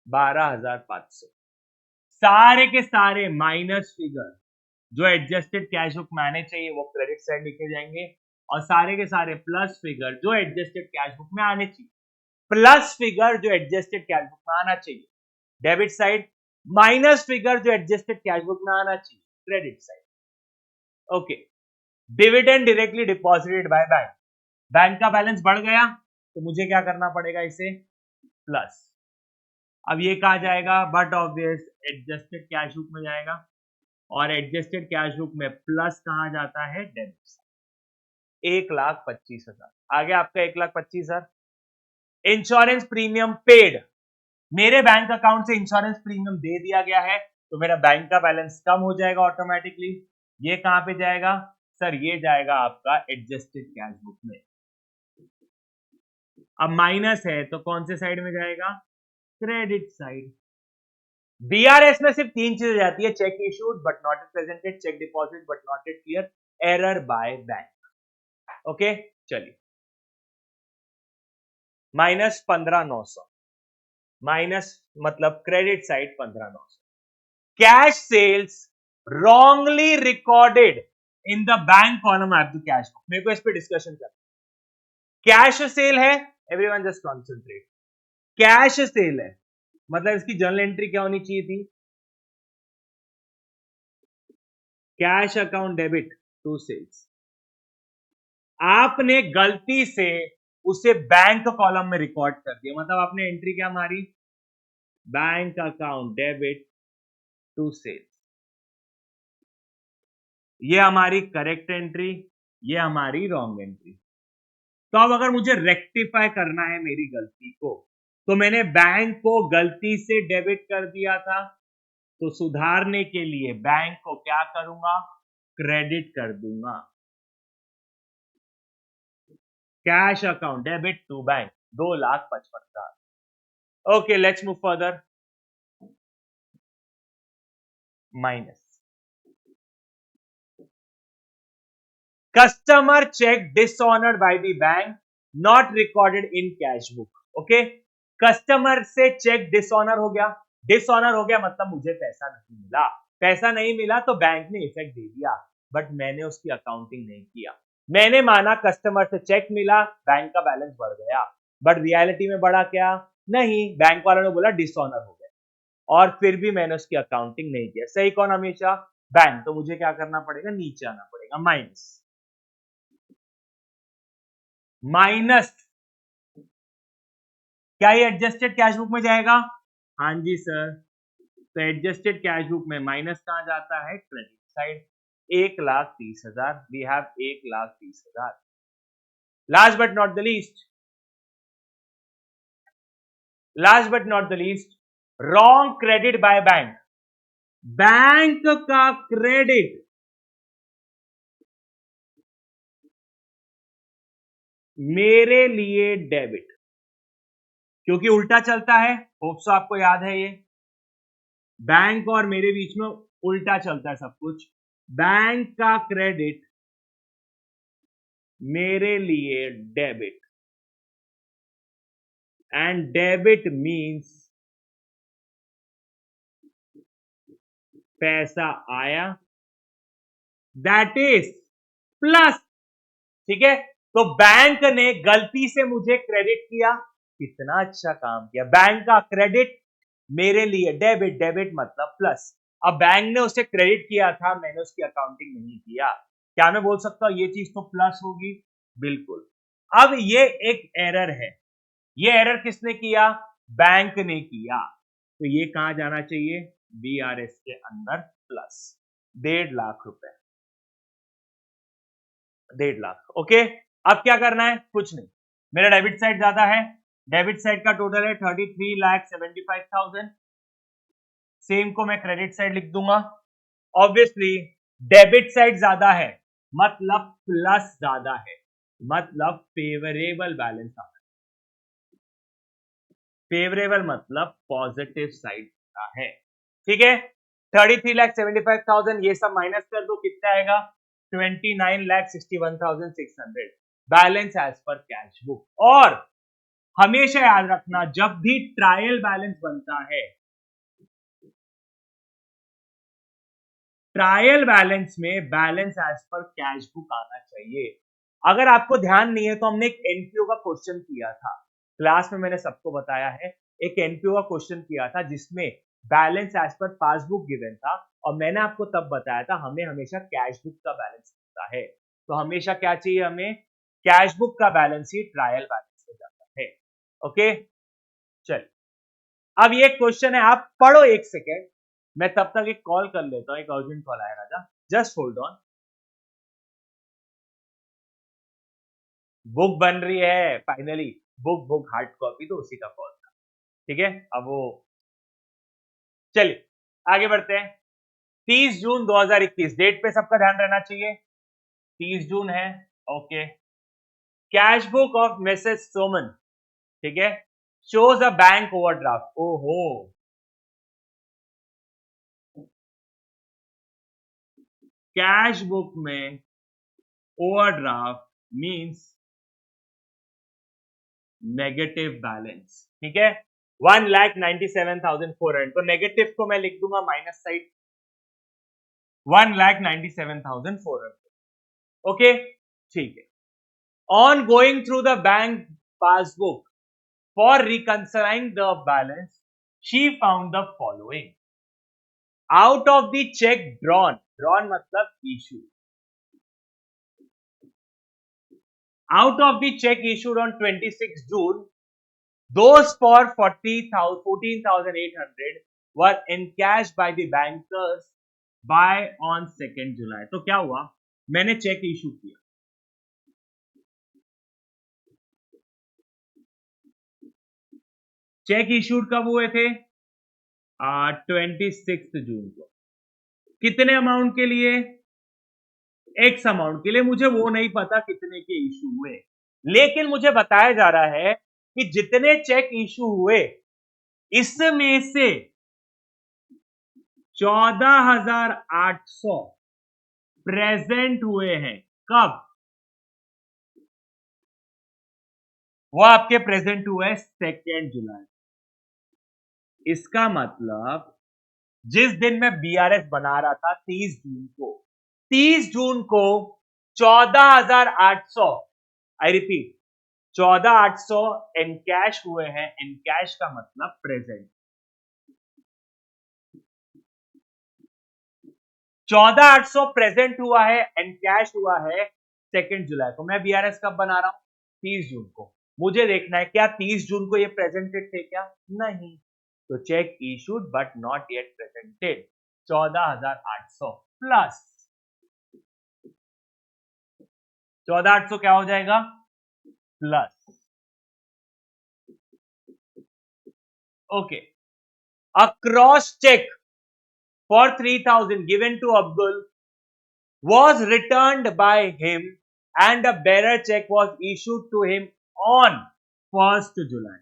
12,500, सारे के सारे माइनस फिगर जो एडजस्टेड कैश बुक में आने चाहिए वो क्रेडिट साइड लिखे जाएंगे, और सारे के सारे प्लस फिगर जो एडजस्टेड कैश बुक में आने चाहिए, प्लस फिगर जो एडजस्टेड कैश बुक में आना चाहिए डेबिट साइड, माइनस फिगर जो एडजस्टेड कैश बुक में आना चाहिए credit side. Okay, dividend directly deposited bye bank, bank का बैलेंस बढ़ गया तो मुझे क्या करना पड़ेगा, इसे प्लस। अब ये कहा जाएगा, but obvious adjusted cash book में जाएगा, और एडजस्टेड कैश बुक में प्लस कहां जाता है, डेबिट साइड, 1,25,000 आ गया आपका 1,25,000। इंश्योरेंस प्रीमियम पेड, मेरे बैंक अकाउंट से इंश्योरेंस प्रीमियम दे दिया गया है तो मेरा बैंक का बैलेंस कम हो जाएगा ऑटोमेटिकली, ये कहां पे जाएगा सर, ये जाएगा आपका एडजस्टेड कैश बुक में। अब माइनस है तो कौन से साइड में जाएगा, क्रेडिट साइड। बीआरएस में सिर्फ तीन चीजें जाती है, cheque issued but not presented, cheque deposit but not yet clear, error by bank. Okay चलिए, -15,900, माइनस मतलब credit side 15,900, cash sales wrongly recorded in the bank column of the cash book. मेरे को इस पे डिस्कशन करना, cash sale है, everyone just concentrate, cash sale है मतलब इसकी जर्नल एंट्री क्या होनी चाहिए थी, cash account debit to sales, आपने गलती से उसे बैंक कॉलम में रिकॉर्ड कर दिया, मतलब आपने एंट्री क्या मारी, bank account debit to sales, ये हमारी करेक्ट एंट्री, ये हमारी रॉन्ग एंट्री। तो अब अगर मुझे रेक्टिफाई करना है मेरी गलती को, तो मैंने बैंक को गलती से डेबिट कर दिया था, तो सुधारने के लिए बैंक को क्या करूंगा, क्रेडिट कर दूंगा, cash account debit to bank 2,55,000। Okay let's move further, minus customer cheque dishonoured by the bank not recorded in cash book. Okay, customer से चेक डिसऑनर हो गया, डिसऑनर हो गया मतलब मुझे पैसा नहीं मिला, पैसा नहीं मिला तो बैंक ने इफेक्ट दे दिया, बट मैंने उसकी अकाउंटिंग नहीं किया, मैंने माना कस्टमर से चेक मिला, बैंक का बैलेंस बढ़ गया, बट रियलिटी में बढ़ा क्या, नहीं, बैंक वालों ने बोला डिसऑनर हो गया, और फिर भी मैंने उसकी अकाउंटिंग नहीं किया, सही कौन हमेशा, बैंक, तो मुझे क्या करना पड़ेगा, नीचे आना पड़ेगा, माइनस, माइनस क्या ये एडजस्टेड कैश बुक में जाएगा, हाँ जी सर, तो एडजस्टेड कैश बुक में माइनस कहां जाता है, credit side, 1,30,000, we have 1,30,000। Last but not the least, last but not the least, wrong credit by bank, bank का क्रेडिट मेरे लिए डेबिट, क्योंकि उल्टा चलता है, होप सो आपको याद है, ये बैंक और मेरे बीच में उल्टा चलता है सब कुछ, बैंक का क्रेडिट मेरे लिए डेबिट, एंड डेबिट मींस पैसा आया, दैट इज प्लस, ठीक है, तो बैंक ने गलती से मुझे क्रेडिट किया, कितना अच्छा काम किया। बैंक का क्रेडिट मेरे लिए डेबिट, डेबिट मतलब प्लस। अब बैंक ने उसे क्रेडिट किया था, मैंने उसकी अकाउंटिंग नहीं किया, क्या मैं बोल सकता हूं ये चीज तो प्लस होगी? बिल्कुल। अब ये एक एरर है, ये एरर किसने किया? बैंक ने किया। तो ये कहां जाना चाहिए? बीआरएस के अंदर प्लस 1.5 लाख रुपए, 1.5 लाख। ओके, अब क्या करना है? कुछ नहीं, मेरा डेबिट साइड ज्यादा है, डेबिट साइड का टोटल है 33,75,000, सेम को मैं क्रेडिट साइड लिख दूंगा। ऑब्वियसली डेबिट साइड ज्यादा है मतलब प्लस ज्यादा है, मतलब फेवरेबल बैलेंस आ रहा है। फेवरेबल मतलब पॉजिटिव साइड है, ठीक है। 33,75,000 ये सब माइनस कर दो, कितना आएगा? 29,61,600 balance as per cash book. और हमेशा याद रखना, जब भी ट्रायल बैलेंस बनता है, ट्रायल बैलेंस में balance as per cash book आना चाहिए। अगर आपको ध्यान नहीं है तो हमने एक एनपीओ का क्वेश्चन किया था क्लास में, मैंने सबको बताया है। एक एनपीओ का क्वेश्चन किया था जिसमें balance as per passbook given था, और मैंने आपको तब बताया था हमें हमेशा कैश बुक का बैलेंस होता है। तो हमेशा क्या चाहिए हमें? कैश बुक का बैलेंस ही ट्रायल बैलेंस हो जाता है। ओके, चल अब ये क्वेश्चन है, आप पढ़ो एक सेकेंड, मैं तब तक एक कॉल कर लेता हूं, एक अर्जेंट कॉल आया राजा, जस्ट होल्ड ऑन। बुक बन रही है फाइनली, बुक हार्ड कॉपी, तो उसी का कॉल था, ठीक है। अब वो, चलिए आगे बढ़ते हैं। 30 जून 2021 डेट पे सबका ध्यान रहना चाहिए, 30 जून है। Okay, cash book of Mrs Soman, ठीक है, शोज अ बैंक ओवरड्राफ्ट। ओहो, कैश बुक में ओवरड्राफ्ट मींस नेगेटिव बैलेंस, ठीक है। 1,97,400, तो नेगेटिव को मैं लिख दूंगा माइनस साइड, 1,97,400। ओके, ठीक है। On going through the bank passbook for reconciling the balance, she found the following. Out of the cheque drawn, drawn मतलब issue, out of the check issued on 26 June, those for 14,800 were encashed by the bankers by on 2nd July। तो क्या हुआ? मैंने check issue किया, check issued कब हुए थे? 26 जून को। कितने अमाउंट के लिए? एक्स अमाउंट के लिए, मुझे वो नहीं पता कितने के इशू हुए, लेकिन मुझे बताया जा रहा है कि जितने चेक इशू हुए इसमें से 14,800 प्रेजेंट हुए हैं। कब? वो आपके प्रेजेंट हुए 2 जुलाई। इसका मतलब जिस दिन मैं बीआरएस बना रहा था 30 जून को, 30 जून को 14,800, आई रिपीट 14,800 एनकैश हुए हैं। एनकैश का मतलब प्रेजेंट। 14,800 प्रेजेंट हुआ है, एनकैश हुआ है 2 जुलाई को। मैं बीआरएस कब बना रहा हूं? 30 जून को। मुझे देखना है क्या 30 जून को ये प्रेजेंटेड थे क्या? नहीं। तो cheque issued but not yet presented, 14,800 plus 14,800 क्या हो जाएगा? Plus, okay, a cross cheque for 3,000 given to Abdul was returned by him and a bearer check was issued to him on 1st July।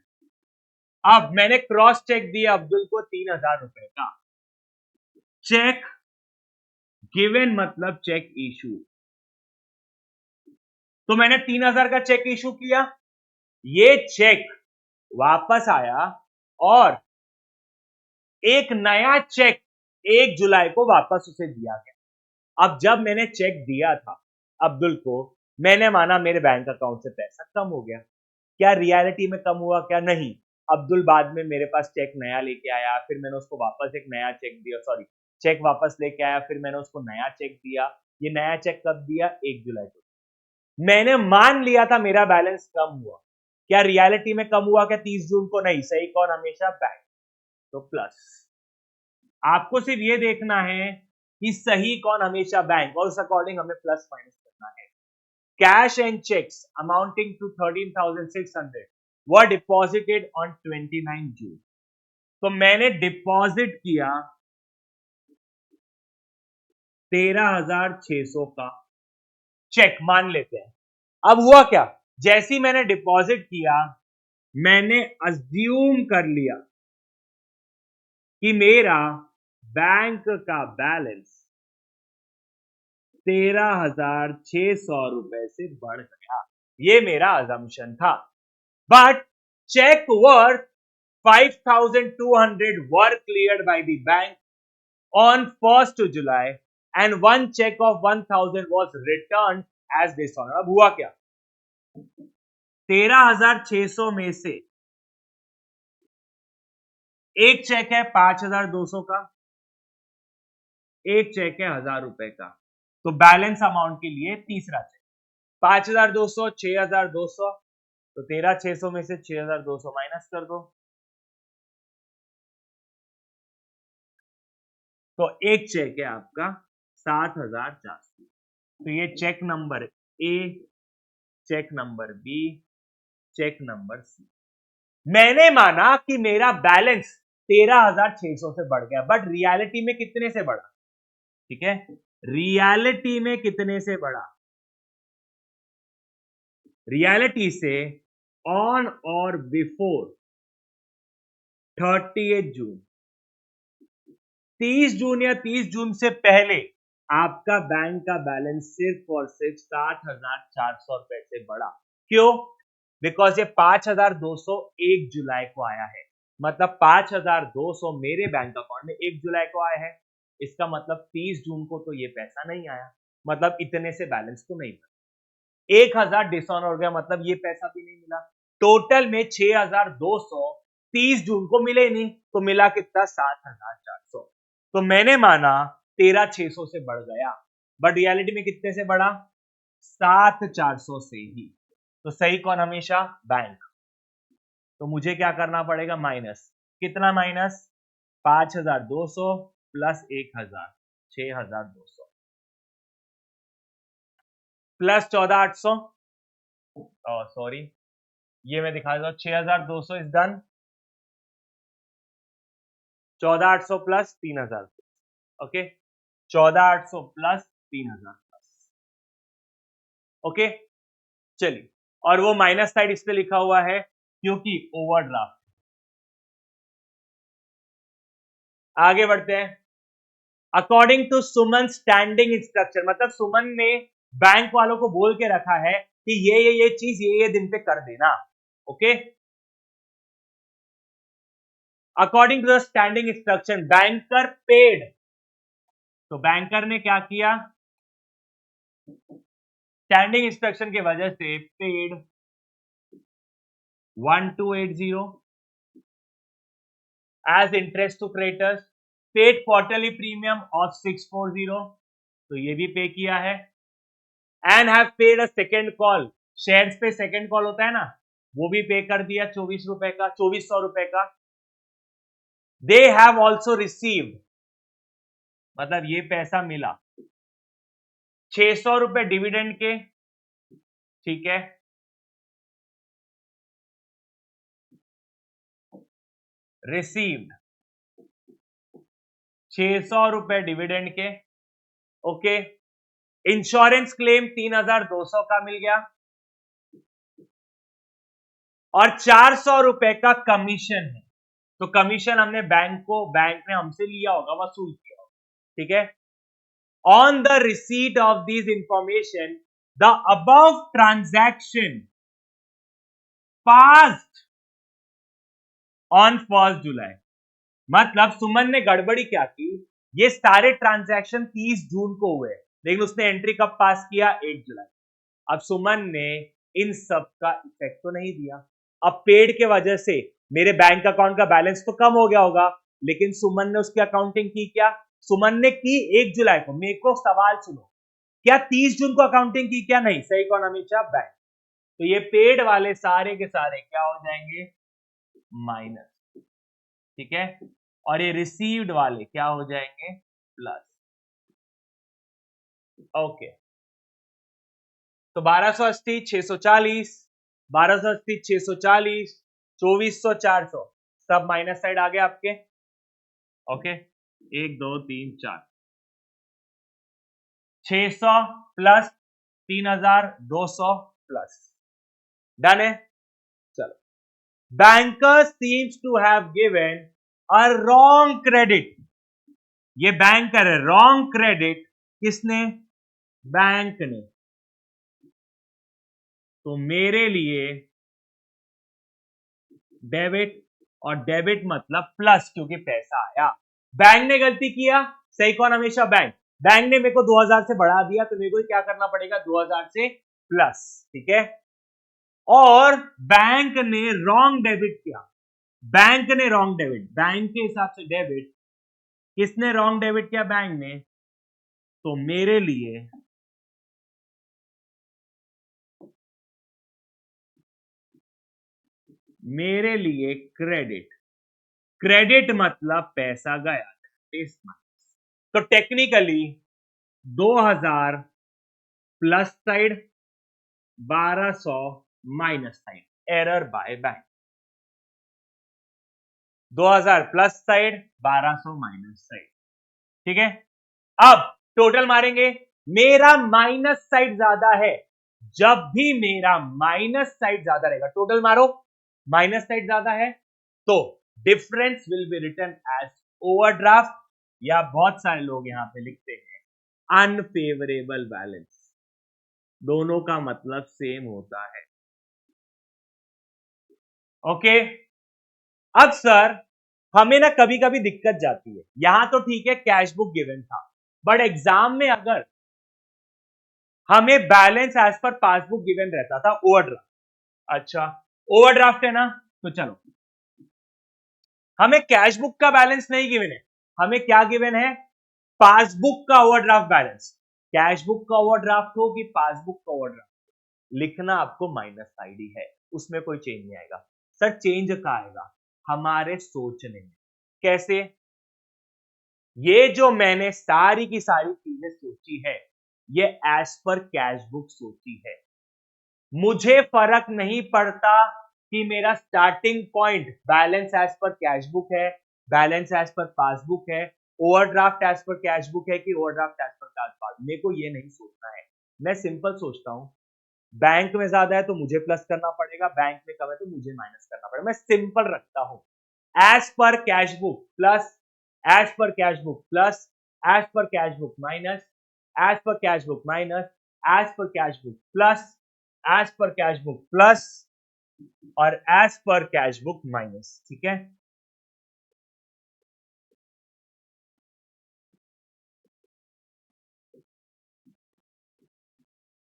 अब मैंने cross check दिया अब्दुल को 3,000 रुपए का, check given मतलब चेक इशू, तो मैंने 3,000 का चेक इशू किया, ये चेक वापस आया और एक नया चेक 1 जुलाई को वापस उसे दिया गया। अब जब मैंने चेक दिया था अब्दुल को, मैंने माना मेरे बैंक अकाउंट से पैसा कम हो गया, क्या रियलिटी में कम हुआ क्या? नहीं। अब्दुल बाद में मेरे पास चेक नया लेके आया, फिर मैंने उसको वापस एक नया चेक दिया, सॉरी चेक वापस लेके आया, फिर मैंने उसको नया चेक दिया। ये नया चेक कब दिया? 1 जुलाई को। मैंने मान लिया था मेरा बैलेंस कम हुआ, क्या रियलिटी में कम हुआ क्या 30 जून को? नहीं। सही कौन? हमेशा बैंक। तो प्लस। आपको सिर्फ ये देखना है कि सही कौन? हमेशा बैंक, और उस अकॉर्डिंग हमें प्लस माइनस करना है। Cash and cheques amounting to 13,600 were deposited on 29 June. तो मैंने डिपॉजिट किया 13,600 का चेक, मान लेते हैं। अब हुआ क्या? जैसे ही मैंने डिपॉजिट किया, मैंने अज्यूम कर लिया कि मेरा बैंक का बैलेंस 13,600 रुपए से बढ़ गया। ये मेरा अजम्पशन था। But cheque worth 5,200 were cleared by the bank on 1st July and one check of 1,000 was returned as dishonor. अब हुआ क्या? 13,600 में से एक चेक है 5,200 का, एक चेक है 1,000 रुपए का। तो बैलेंस अमाउंट के लिए तीसरा चेक 5,200, 6,200, तो 13,600 में से 6,200 माइनस कर दो, तो एक चेक है आपका 7,400। तो ये cheque number A, cheque number B, cheque number C. मैंने माना कि मेरा बैलेंस 13,600 से बढ़ गया, बट रियलिटी में कितने से बढ़ा? ठीक है, रियलिटी में कितने से बढ़ा? रियलिटी से ऑन और बिफोर 30 जून, 30 जून या 30 जून से पहले आपका बैंक का बैलेंस सिर्फ और सिर्फ 7,400 रुपए से बढ़ा। क्यों? बिकॉज ये 5,200 1 जुलाई को आया है, मतलब 5,200 मेरे बैंक अकाउंट में 1 जुलाई को आया है। इसका मतलब 30 जून को तो ये पैसा नहीं आया, मतलब इतने से बैलेंस तो नहीं बना। 1,000 डिसऑनर हो गया, मतलब ये पैसा भी नहीं मिला। टोटल में 6,200 30 जून को मिले नहीं, तो मिला कितना? 7,400। तो मैंने माना 13,600 से बढ़ गया, बट रियलिटी में कितने से बढ़ा? 7,400 से ही। तो सही कौन? हमेशा बैंक। तो मुझे क्या करना पड़ेगा? माइनस। कितना माइनस? 5,200 प्लस 1,000, 6,200 प्लस 14,800, सॉरी ये मैं दिखा देता हूं, 6,200 is done, 14,800 plus 3,000, okay, 14,800 plus 3,000 plus, okay. चलिए, और वो माइनस साइड इस पे लिखा हुआ है क्योंकि ओवरड्राफ्ट। आगे बढ़ते हैं। According to Suman standing instruction, मतलब सुमन ने बैंक वालों को बोल के रखा है कि ये चीज ये दिन पे कर देना, okay. According to the standing instruction banker paid, तो बैंकर ने क्या किया? स्टैंडिंग इंस्ट्रक्शन की वजह से paid 1,280 as interest to creditors, paid quarterly premium of 640, तो ये भी पे किया है। And have paid a second call, shares पे सेकेंड कॉल होता है ना, वो भी पे कर दिया 24 रुपए का, 2,400 रुपए का। दे हैव ऑल्सो रिसीव्ड, मतलब ये पैसा मिला 600 रुपए डिविडेंड के, ठीक है, रिसीव्ड 600 रुपए डिविडेंड के, ओके। इंश्योरेंस क्लेम 3,200 का मिल गया, और 400 रुपए का कमीशन है। तो कमीशन हमने बैंक ने हमसे लिया होगा, वसूल किया होगा, ठीक है। On the receipt of this information the above transaction passed on 1 जुलाई, मतलब सुमन ने गड़बड़ी क्या की? ये सारे ट्रांजैक्शन 30 जून को हुए, लेकिन उसने एंट्री कब पास किया? 1 जुलाई। अब सुमन ने इन सब का इफेक्ट तो नहीं दिया। अब पेड के वजह से मेरे बैंक अकाउंट का बैलेंस तो कम हो गया होगा, लेकिन सुमन ने उसकी अकाउंटिंग की क्या? सुमन ने की 1 जुलाई को। मेरे को सवाल सुनो, क्या 30 जून को अकाउंटिंग की? क्या नहीं? सही कौन हमेशा? बैंक। तो ये पेड वाले सारे के सारे क्या हो जाएंगे? माइनस। ठीक है, और ये रिसीव्ड वाले क्या हो जाएंगे? प्लस। ओके, तो 1280, 640, 1280, 640, 2400, 400 सब माइनस साइड आ गए आपके। Okay, 1 2 3 4, 600 plus 3200 plus. डन है? चलो, bankers seems to have given a wrong credit. ये बैंकर है, रॉन्ग क्रेडिट किसने? बैंक ने। तो मेरे लिए डेबिट, और डेबिट मतलब प्लस, क्योंकि पैसा आया। बैंक ने गलती किया, सही कौन हमेशा? बैंक। बैंक ने मेरे को 2000 से बढ़ा दिया, तो मेरे को क्या करना पड़ेगा? 2000 से प्लस। ठीक है, और बैंक ने रॉन्ग डेबिट किया। बैंक ने रॉन्ग डेबिट, बैंक के हिसाब से डेबिट। किसने रॉन्ग डेबिट किया? बैंक ने। तो मेरे लिए क्रेडिट। क्रेडिट मतलब पैसा गया। तो technically 2000 plus side, 1200 minus side, error by bank. 2000 plus side, 1200 minus side. ठीक है, अब टोटल मारेंगे। मेरा माइनस साइड ज्यादा है। जब भी मेरा माइनस साइड ज्यादा रहेगा, टोटल मारो, माइनस साइड ज्यादा है, तो difference will be written as overdraft, या बहुत सारे लोग यहां पे लिखते हैं अनफेवरेबल बैलेंस। दोनों का मतलब सेम होता है। ओके, अब सर हमें ना कभी कभी दिक्कत जाती है। यहां तो ठीक है, कैश बुक गिवन था, बट एग्जाम में अगर हमें balance as per passbook given रहता था ओवरड्राफ्ट। अच्छा, ओवरड्राफ्ट है ना, तो चलो, हमें कैश बुक का बैलेंस नहीं गिवन है, हमें क्या गिवन है? पासबुक का ओवरड्राफ्ट बैलेंस। कैश बुक का ओवरड्राफ्ट हो कि पासबुक का ओवरड्राफ्ट, लिखना आपको माइनस साइड ही है, उसमें कोई चेंज नहीं आएगा। सर चेंज कहां आएगा? हमारे सोचने में। कैसे? ये जो मैंने सारी की सारी चीजें सोची है, ये एज पर कैश बुक सोची है। मुझे फर्क नहीं पड़ता कि मेरा starting point balance as per cash book है, बैलेंस एज पर पासबुक है, overdraft as per cash book है कि overdraft as per cash book. मेरे को ये नहीं सोचना है। मैं सिंपल सोचता हूं, बैंक में ज्यादा है तो मुझे प्लस करना पड़ेगा, बैंक में कम है तो मुझे माइनस करना पड़ेगा। मैं सिंपल रखता हूं, as per cash book plus, as per cash book plus, as per cash book minus, as per cash book minus, as per cash book plus, as per cash book plus, और as per cash book minus. ठीक है,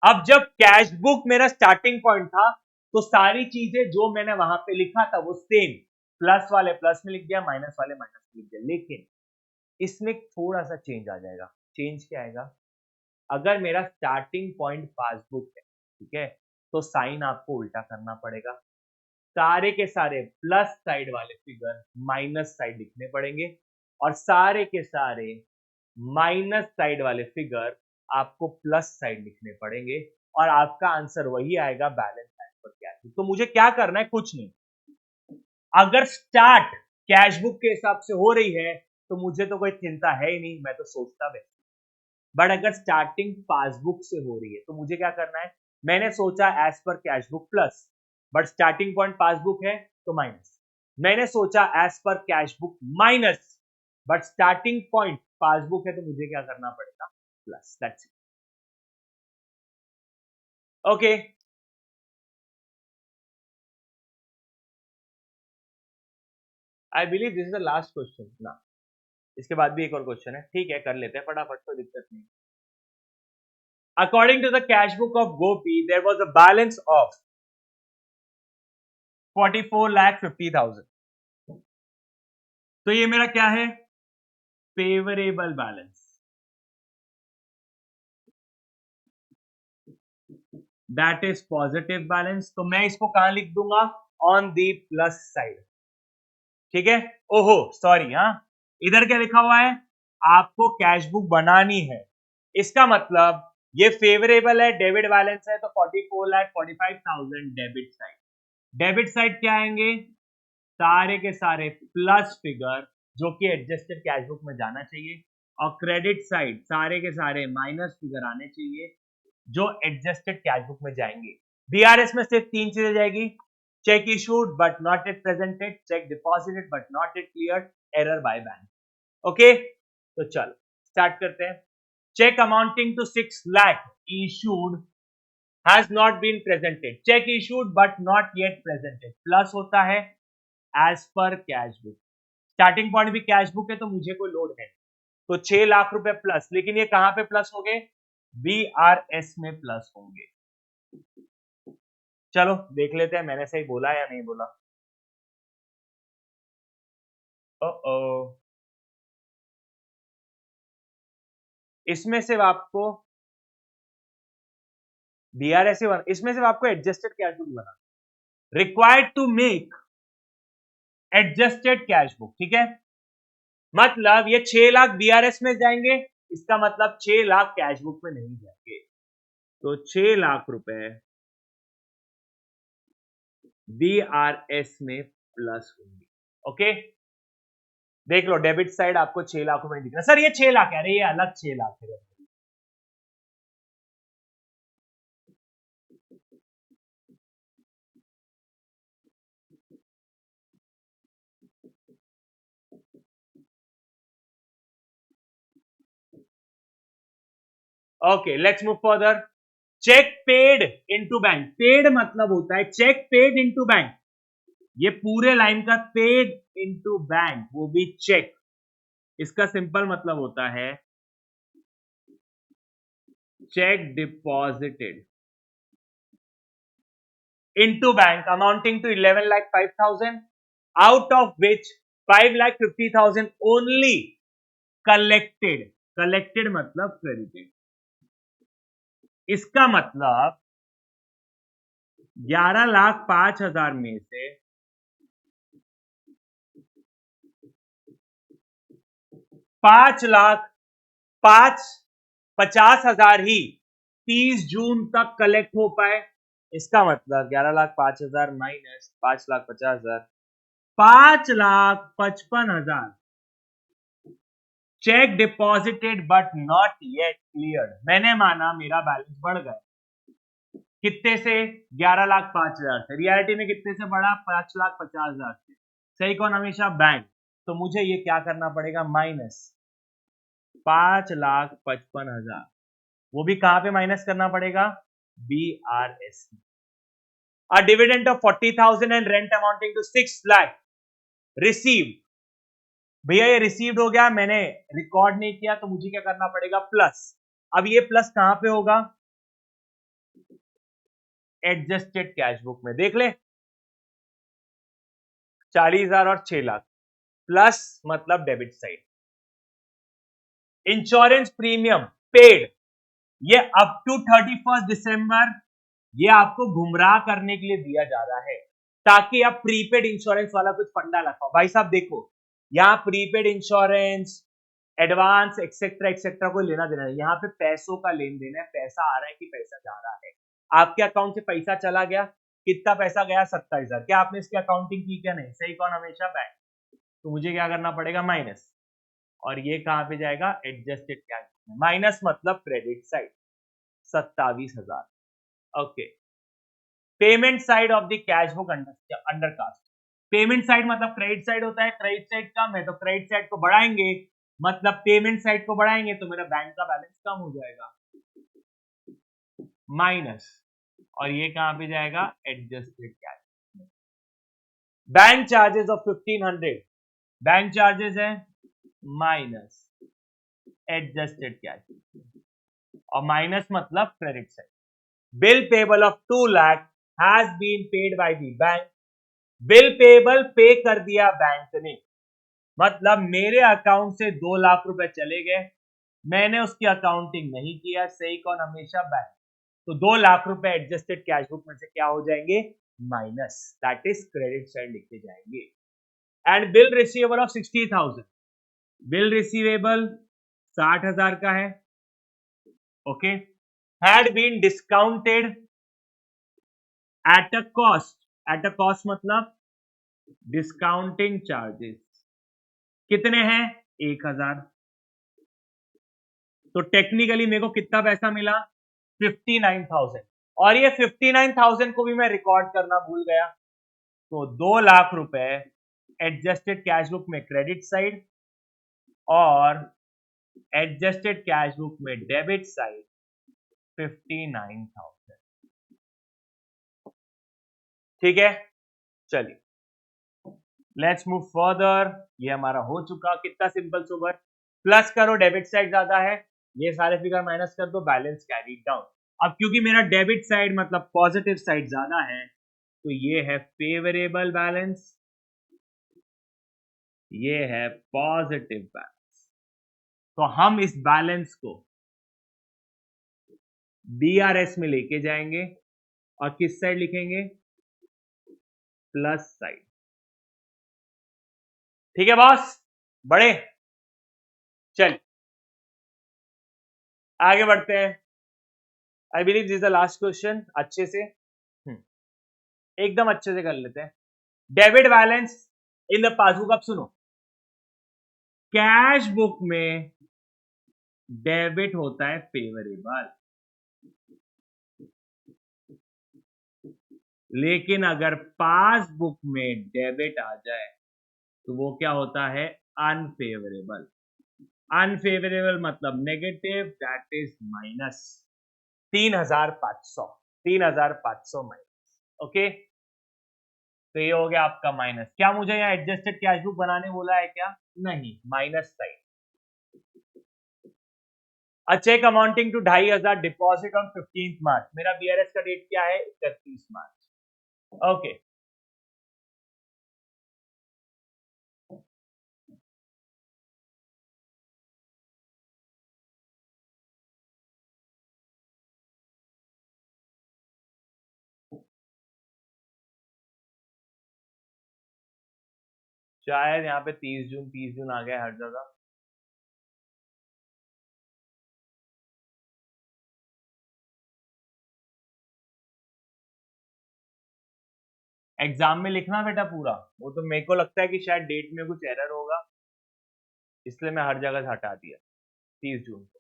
अब जब cash book मेरा starting point था, तो सारी चीजें जो मैंने वहां पे लिखा था वो सेम, प्लस वाले प्लस में लिख दिया, माइनस वाले माइनस में लिख दिया। लेकिन इसमें थोड़ा सा चेंज आ जाएगा। चेंज क्या आएगा? अगर मेरा स्टार्टिंग पॉइंट पासबुक है, ठीक है, तो साइन आपको उल्टा करना पड़ेगा। सारे के सारे प्लस साइड वाले फिगर माइनस साइड लिखने पड़ेंगे, और सारे के सारे माइनस साइड वाले फिगर आपको प्लस साइड लिखने पड़ेंगे, और आपका आंसर वही आएगा, बैलेंस साइड पर कैश। तो मुझे क्या करना है? कुछ नहीं। अगर स्टार्ट कैश बुक के हिसाब से हो रही है तो मुझे तो कोई चिंता है ही नहीं, मैं तो सोचता वैसे। बट अगर स्टार्टिंग पासबुक से हो रही है तो मुझे क्या करना है? मैंने सोचा as per cash book plus, but starting point passbook है तो माइनस। मैंने सोचा as per cash book minus, but starting point passbook है, तो मुझे क्या करना पड़ेगा? Plus. That's it. Okay, I believe this is the last question ना। इसके बाद भी एक और क्वेश्चन है, ठीक है कर लेते हैं फटाफट, कोई दिक्कत नहीं। According to the cash book of Gopi, there was a balance of 44,50,000. तो ये मेरा क्या है? Favourable balance. That is positive balance. तो मैं इसको कहां लिख दूंगा? On the plus side. ठीक है. ओहो सॉरी, हाँ इधर क्या लिखा हुआ है? आपको कैश बुक बनानी है. इसका मतलब ये फेवरेबल है, डेबिट बैलेंस है, तो 44,45,000 डेबिट साइड. डेबिट साइड क्या आएंगे? सारे के सारे प्लस फिगर जो कि एडजस्टेड कैश बुक में जाना चाहिए, और क्रेडिट साइड सारे के सारे माइनस फिगर आने चाहिए जो एडजस्टेड कैश बुक में जाएंगे. बीआरएस में सिर्फ तीन चीजें जाएगी: cheque issued but not it presented, cheque deposited but not it cleared, error by bank. Okay, तो चलो स्टार्ट करते हैं. Cheque amounting to 6 lakh issued has not been presented. Cheque issued but not yet presented, plus होता है as per cash book. Starting point भी cash book है तो मुझे कोई लोड है, तो 6 लाख रुपए प्लस. लेकिन ये कहां पे प्लस हो गए? बीआरएस में प्लस होंगे. चलो देख लेते हैं मैंने सही बोला या नहीं बोला. ओ इसमें सिर्फ आपको बीआरएस ही बना, इसमें सिर्फ आपको एडजस्टेड कैश बुक बना. Required to make adjusted cash book. ठीक है, मतलब ये 6 लाख बीआरएस में जाएंगे, इसका मतलब 6 लाख कैश बुक में नहीं जाएंगे. तो 6 लाख रुपए बीआरएस में प्लस होंगे. ओके, देख लो डेबिट साइड आपको 6 लाख रुपए दिख रहा है. सर ये 6 लाख है. अरे ये अलग 6 लाख है. Okay, let's move further. Cheque paid into bank. Paid मतलब होता है चेक पेड इनटू बैंक. ये पूरे लाइन का पेड इनटू बैंक, वो भी चेक. इसका सिंपल मतलब होता है check deposited into bank amounting to 11,05,000, out of which 5,50,000 only collected. collected मतलब credited. इसका मतलब 11,05,000 में से 5,50,000 ही 30 जून तक कलेक्ट हो पाए. इसका मतलब 11,05,000 minus 5,50,000, 5,55,000 check deposited but not yet cleared. मैंने माना मेरा बैलेंस बढ़ गया. कितने से? 11,05,000 से. रियलिटी में कितने से बढ़ा? 5,50,000 से. सही कौन हमेशा? बैंक. तो मुझे ये क्या करना पड़ेगा? माइनस 5,55,000. वो भी कहां पे माइनस करना पड़ेगा? BRS. A dividend of 40,000 and rent amounting to 6 lakh received. भैया ये रिसीव्ड हो गया, मैंने रिकॉर्ड नहीं किया, तो मुझे क्या करना पड़ेगा? प्लस. अब ये प्लस कहां पे होगा? एडजस्टेड कैश बुक में. देख ले, 40,000 और 6 लाख प्लस मतलब debit side. Insurance premium paid, ये अप टू 31 दिसंबर ये आपको गुमराह करने के लिए दिया जा रहा है, ताकि आप प्रीपेड इंश्योरेंस वाला कुछ फंडा लगाओ. भाई साहब देखो, यहाँ prepaid insurance, advance etcetera etcetera कोई लेना देना नहीं. यहाँ पे पैसों का लेन देन है. पैसा आ रहा है कि पैसा जा रहा है. आपके अकाउंट से पैसा चला गया, कितना पैसा गया? 27,000. क्या आपने इसकी अकाउंटिंग की? क्या नहीं? सही कौन? हमेशा बैंक. तो मुझे क्या करना पड़ेगा? माइनस. और ये कहां पे जाएगा? एडजस्टेड कैश में. माइनस मतलब credit side 27,000. Okay, payment side of the cash book under cast. Payment side मतलब क्रेडिट साइड होता है. क्रेडिट साइड कम है तो क्रेडिट साइड को बढ़ाएंगे, मतलब पेमेंट साइड को बढ़ाएंगे तो मेरा बैंक का बैलेंस कम हो जाएगा, माइनस. और ये कहां पे जाएगा? Adjusted cash. Bank charges of 1,500, bank charges है माइनस एडजस्टेड कैश. और माइनस मतलब credit side. Bill payable of 2 lakh has been paid by the bank. Bill payable pay कर दिया बैंक ने, मतलब मेरे अकाउंट से 2 लाख रुपए चले गए, मैंने उसकी अकाउंटिंग नहीं किया, सही कौन, हमेशा बैंक। तो 2 लाख रुपए एडजस्टेड कैश बुक में से क्या हो जाएंगे, minus, that is credit side लिखे जाएंगे। And bill receivable of 60,000, bill receivable 60,000 का है, okay, had been discounted at a cost, at a cost मतलब डिस्काउंटिंग चार्जेस कितने हैं, 1,000। तो टेक्निकली मेरे को कितना पैसा मिला, 59,000। और ये 59,000 को भी मैं रिकॉर्ड करना भूल गया, तो 2 लाख रुपए एडजस्टेड कैश बुक में क्रेडिट साइड और एडजस्टेड कैश बुक में डेबिट साइड 59,000। ठीक है, चलिए लेट्स मूव फर्दर। ये हमारा हो चुका, कितना सिंपल सोबर, प्लस करो डेबिट साइड ज्यादा है, ये सारे फिगर माइनस कर दो, बैलेंस कैरी डाउन। अब क्योंकि मेरा डेबिट साइड मतलब पॉजिटिव साइड ज्यादा है, तो ये है फेवरेबल बैलेंस, ये है पॉजिटिव बैलेंस। तो हम इस बैलेंस को बीआरएस में लेके जाएंगे और किस साइड लिखेंगे, प्लस साइड। ठीक है बॉस, बड़े, चल आगे बढ़ते हैं। आई believe this the last question, अच्छे से एकदम अच्छे से कर लेते हैं। Debit balance in the passbook, अब सुनो, कैश बुक में डेबिट होता है फेवरेबल, लेकिन अगर पासबुक में डेबिट आ जाए तो वो क्या होता है, अनफेवरेबल। अनफेवरेबल मतलब negative, that is minus 3,500, 3,500 minus, okay. तो ये हो गया आपका माइनस। क्या मुझे यहाँ एडजस्टेड कैश बुक बनाने बोला है क्या, नहीं, minus side. A check amounting to 2,500 deposit on 15th मार्च, मेरा बीआरएस का डेट क्या है, 31 मार्च, ओके। शायद यहाँ पे 30 जून, 30 जून आ गया हर जगह। एग्जाम में लिखना बेटा पूरा, वो तो मेरे को लगता है कि शायद डेट में कुछ एरर होगा, इसलिए मैं हर जगह से हटा दिया 30 जून को।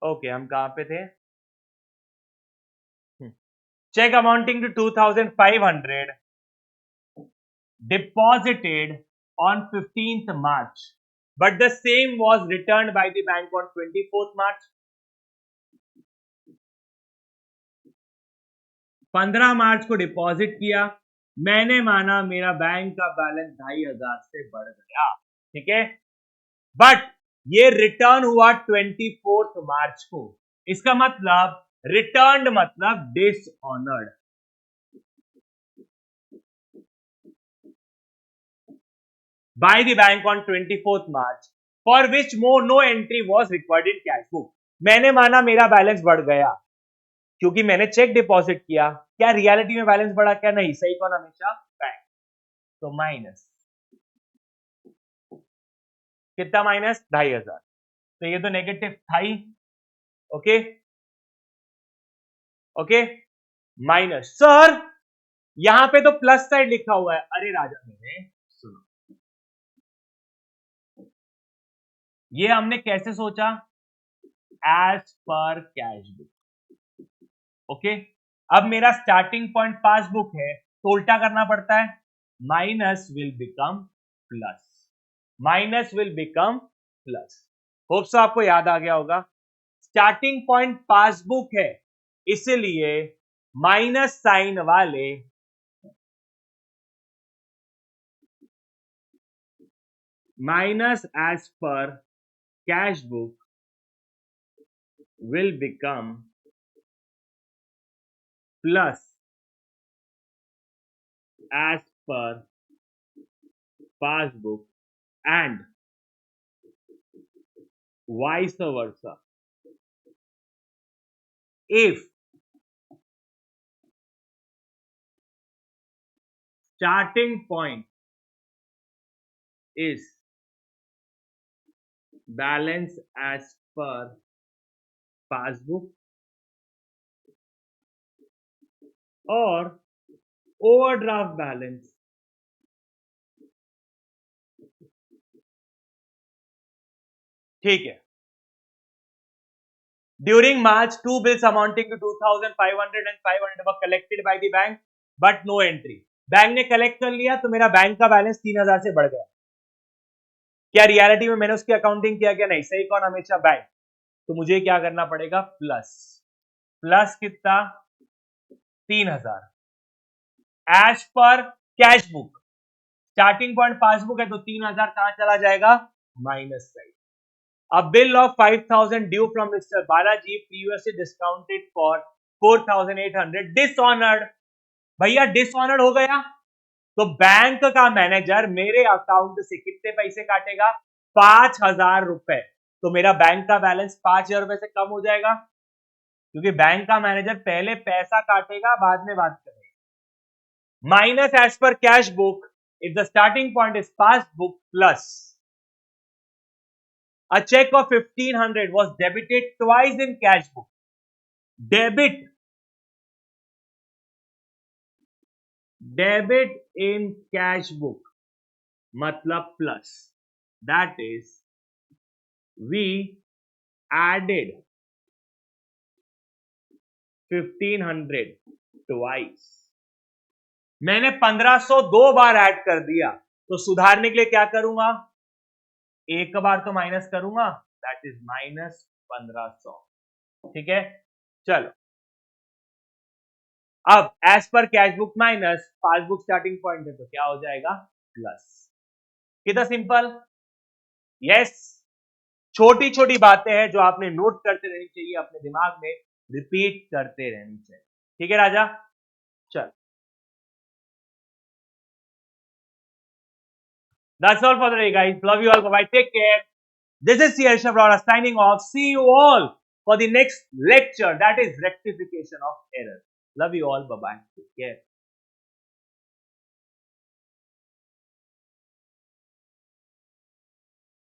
ओके, हम कहाँ पे थे, cheque amounting to 2,500 deposited on 15th March, but the same was returned by the bank on 24th March. 15 मार्च को डिपॉजिट किया, मैंने माना मेरा बैंक का बैलेंस 2,500 से बढ़ गया, ठीक है, बट ये रिटर्न हुआ 24th मार्च को। इसका मतलब रिटर्न मतलब dishonoured, by the bank on 24th March, for which no entry was required in cash book. मैंने माना मेरा बैलेंस बढ़ गया क्योंकि मैंने चेक डिपॉजिट किया, क्या रियलिटी में बैलेंस बढ़ा, क्या नहीं, सही कौन, हमेशा बैंक। तो माइनस कितना, माइनस 2,500, तो ये तो नेगेटिव था ही, ओके ओके, माइनस। सर यहां पे तो प्लस साइड लिखा हुआ है, अरे राजा मेरे सुनो, ये हमने कैसे सोचा, as per cash book, okay. अब मेरा स्टार्टिंग पॉइंट पासबुक है, तो उल्टा करना पड़ता है, minus will become plus, minus will become plus. Hope so आपको याद आ गया होगा, स्टार्टिंग पॉइंट पासबुक है, इसलिए माइनस साइन वाले minus as per cash book will become plus as per passbook and vice versa if starting point is balance as per passbook or overdraft balance ठीक है. During March, two bills amounting to 2,500 and 500 were collected by the bank, but no entry. Bank ने collect कर लिया तो मेरा bank का balance 3,000 से बढ़ गया. क्या रियलिटी में मैंने उसकी अकाउंटिंग किया? क्या नहीं? सही कौन? हमेशा बैंक. तो मुझे क्या करना पड़ेगा? प्लस. प्लस कितना? 3,000 as per cash book. Starting point passbook है तो 3,000 कहां चला जाएगा? Minus side. A bill of 5,000 due from Mr. Balaji previously discounted for 4,800 dishonored. भैया डिसऑनर्ड हो गया तो बैंक का मैनेजर मेरे अकाउंट से कितने पैसे काटेगा? 5,000 रुपए. तो मेरा बैंक का बैलेंस 5,000 रुपए से कम हो जाएगा क्योंकि बैंक का मैनेजर पहले पैसा काटेगा, बाद में बात करेगा. Minus as per cash book if the starting point is passbook plus a check of 1,500 was debited twice in cash book. Debit in cash book matlab plus. That is, we added 1,500 twice. मैंने 1,500 दो बार add कर दिया तो सुधारने के लिए क्या करूंगा? एक बार तो माइनस करूंगा, दैट इज माइनस 1,500. ठीक है, चलो. अब as per cash book minus passbook starting point है तो क्या हो जाएगा? प्लस. कितना सिंपल. यस. छोटी छोटी बातें हैं जो आपने नोट करते रहनी चाहिए, अपने दिमाग में रिपीट करते रहनी चाहिए. ठीक है राजा, चल. That's all for today, guys. Love you all. Bye-bye. Take care. This is C.L. Shabra signing off. See you all for the next lecture. That is rectification of error. Love you all. Bye-bye. Take care.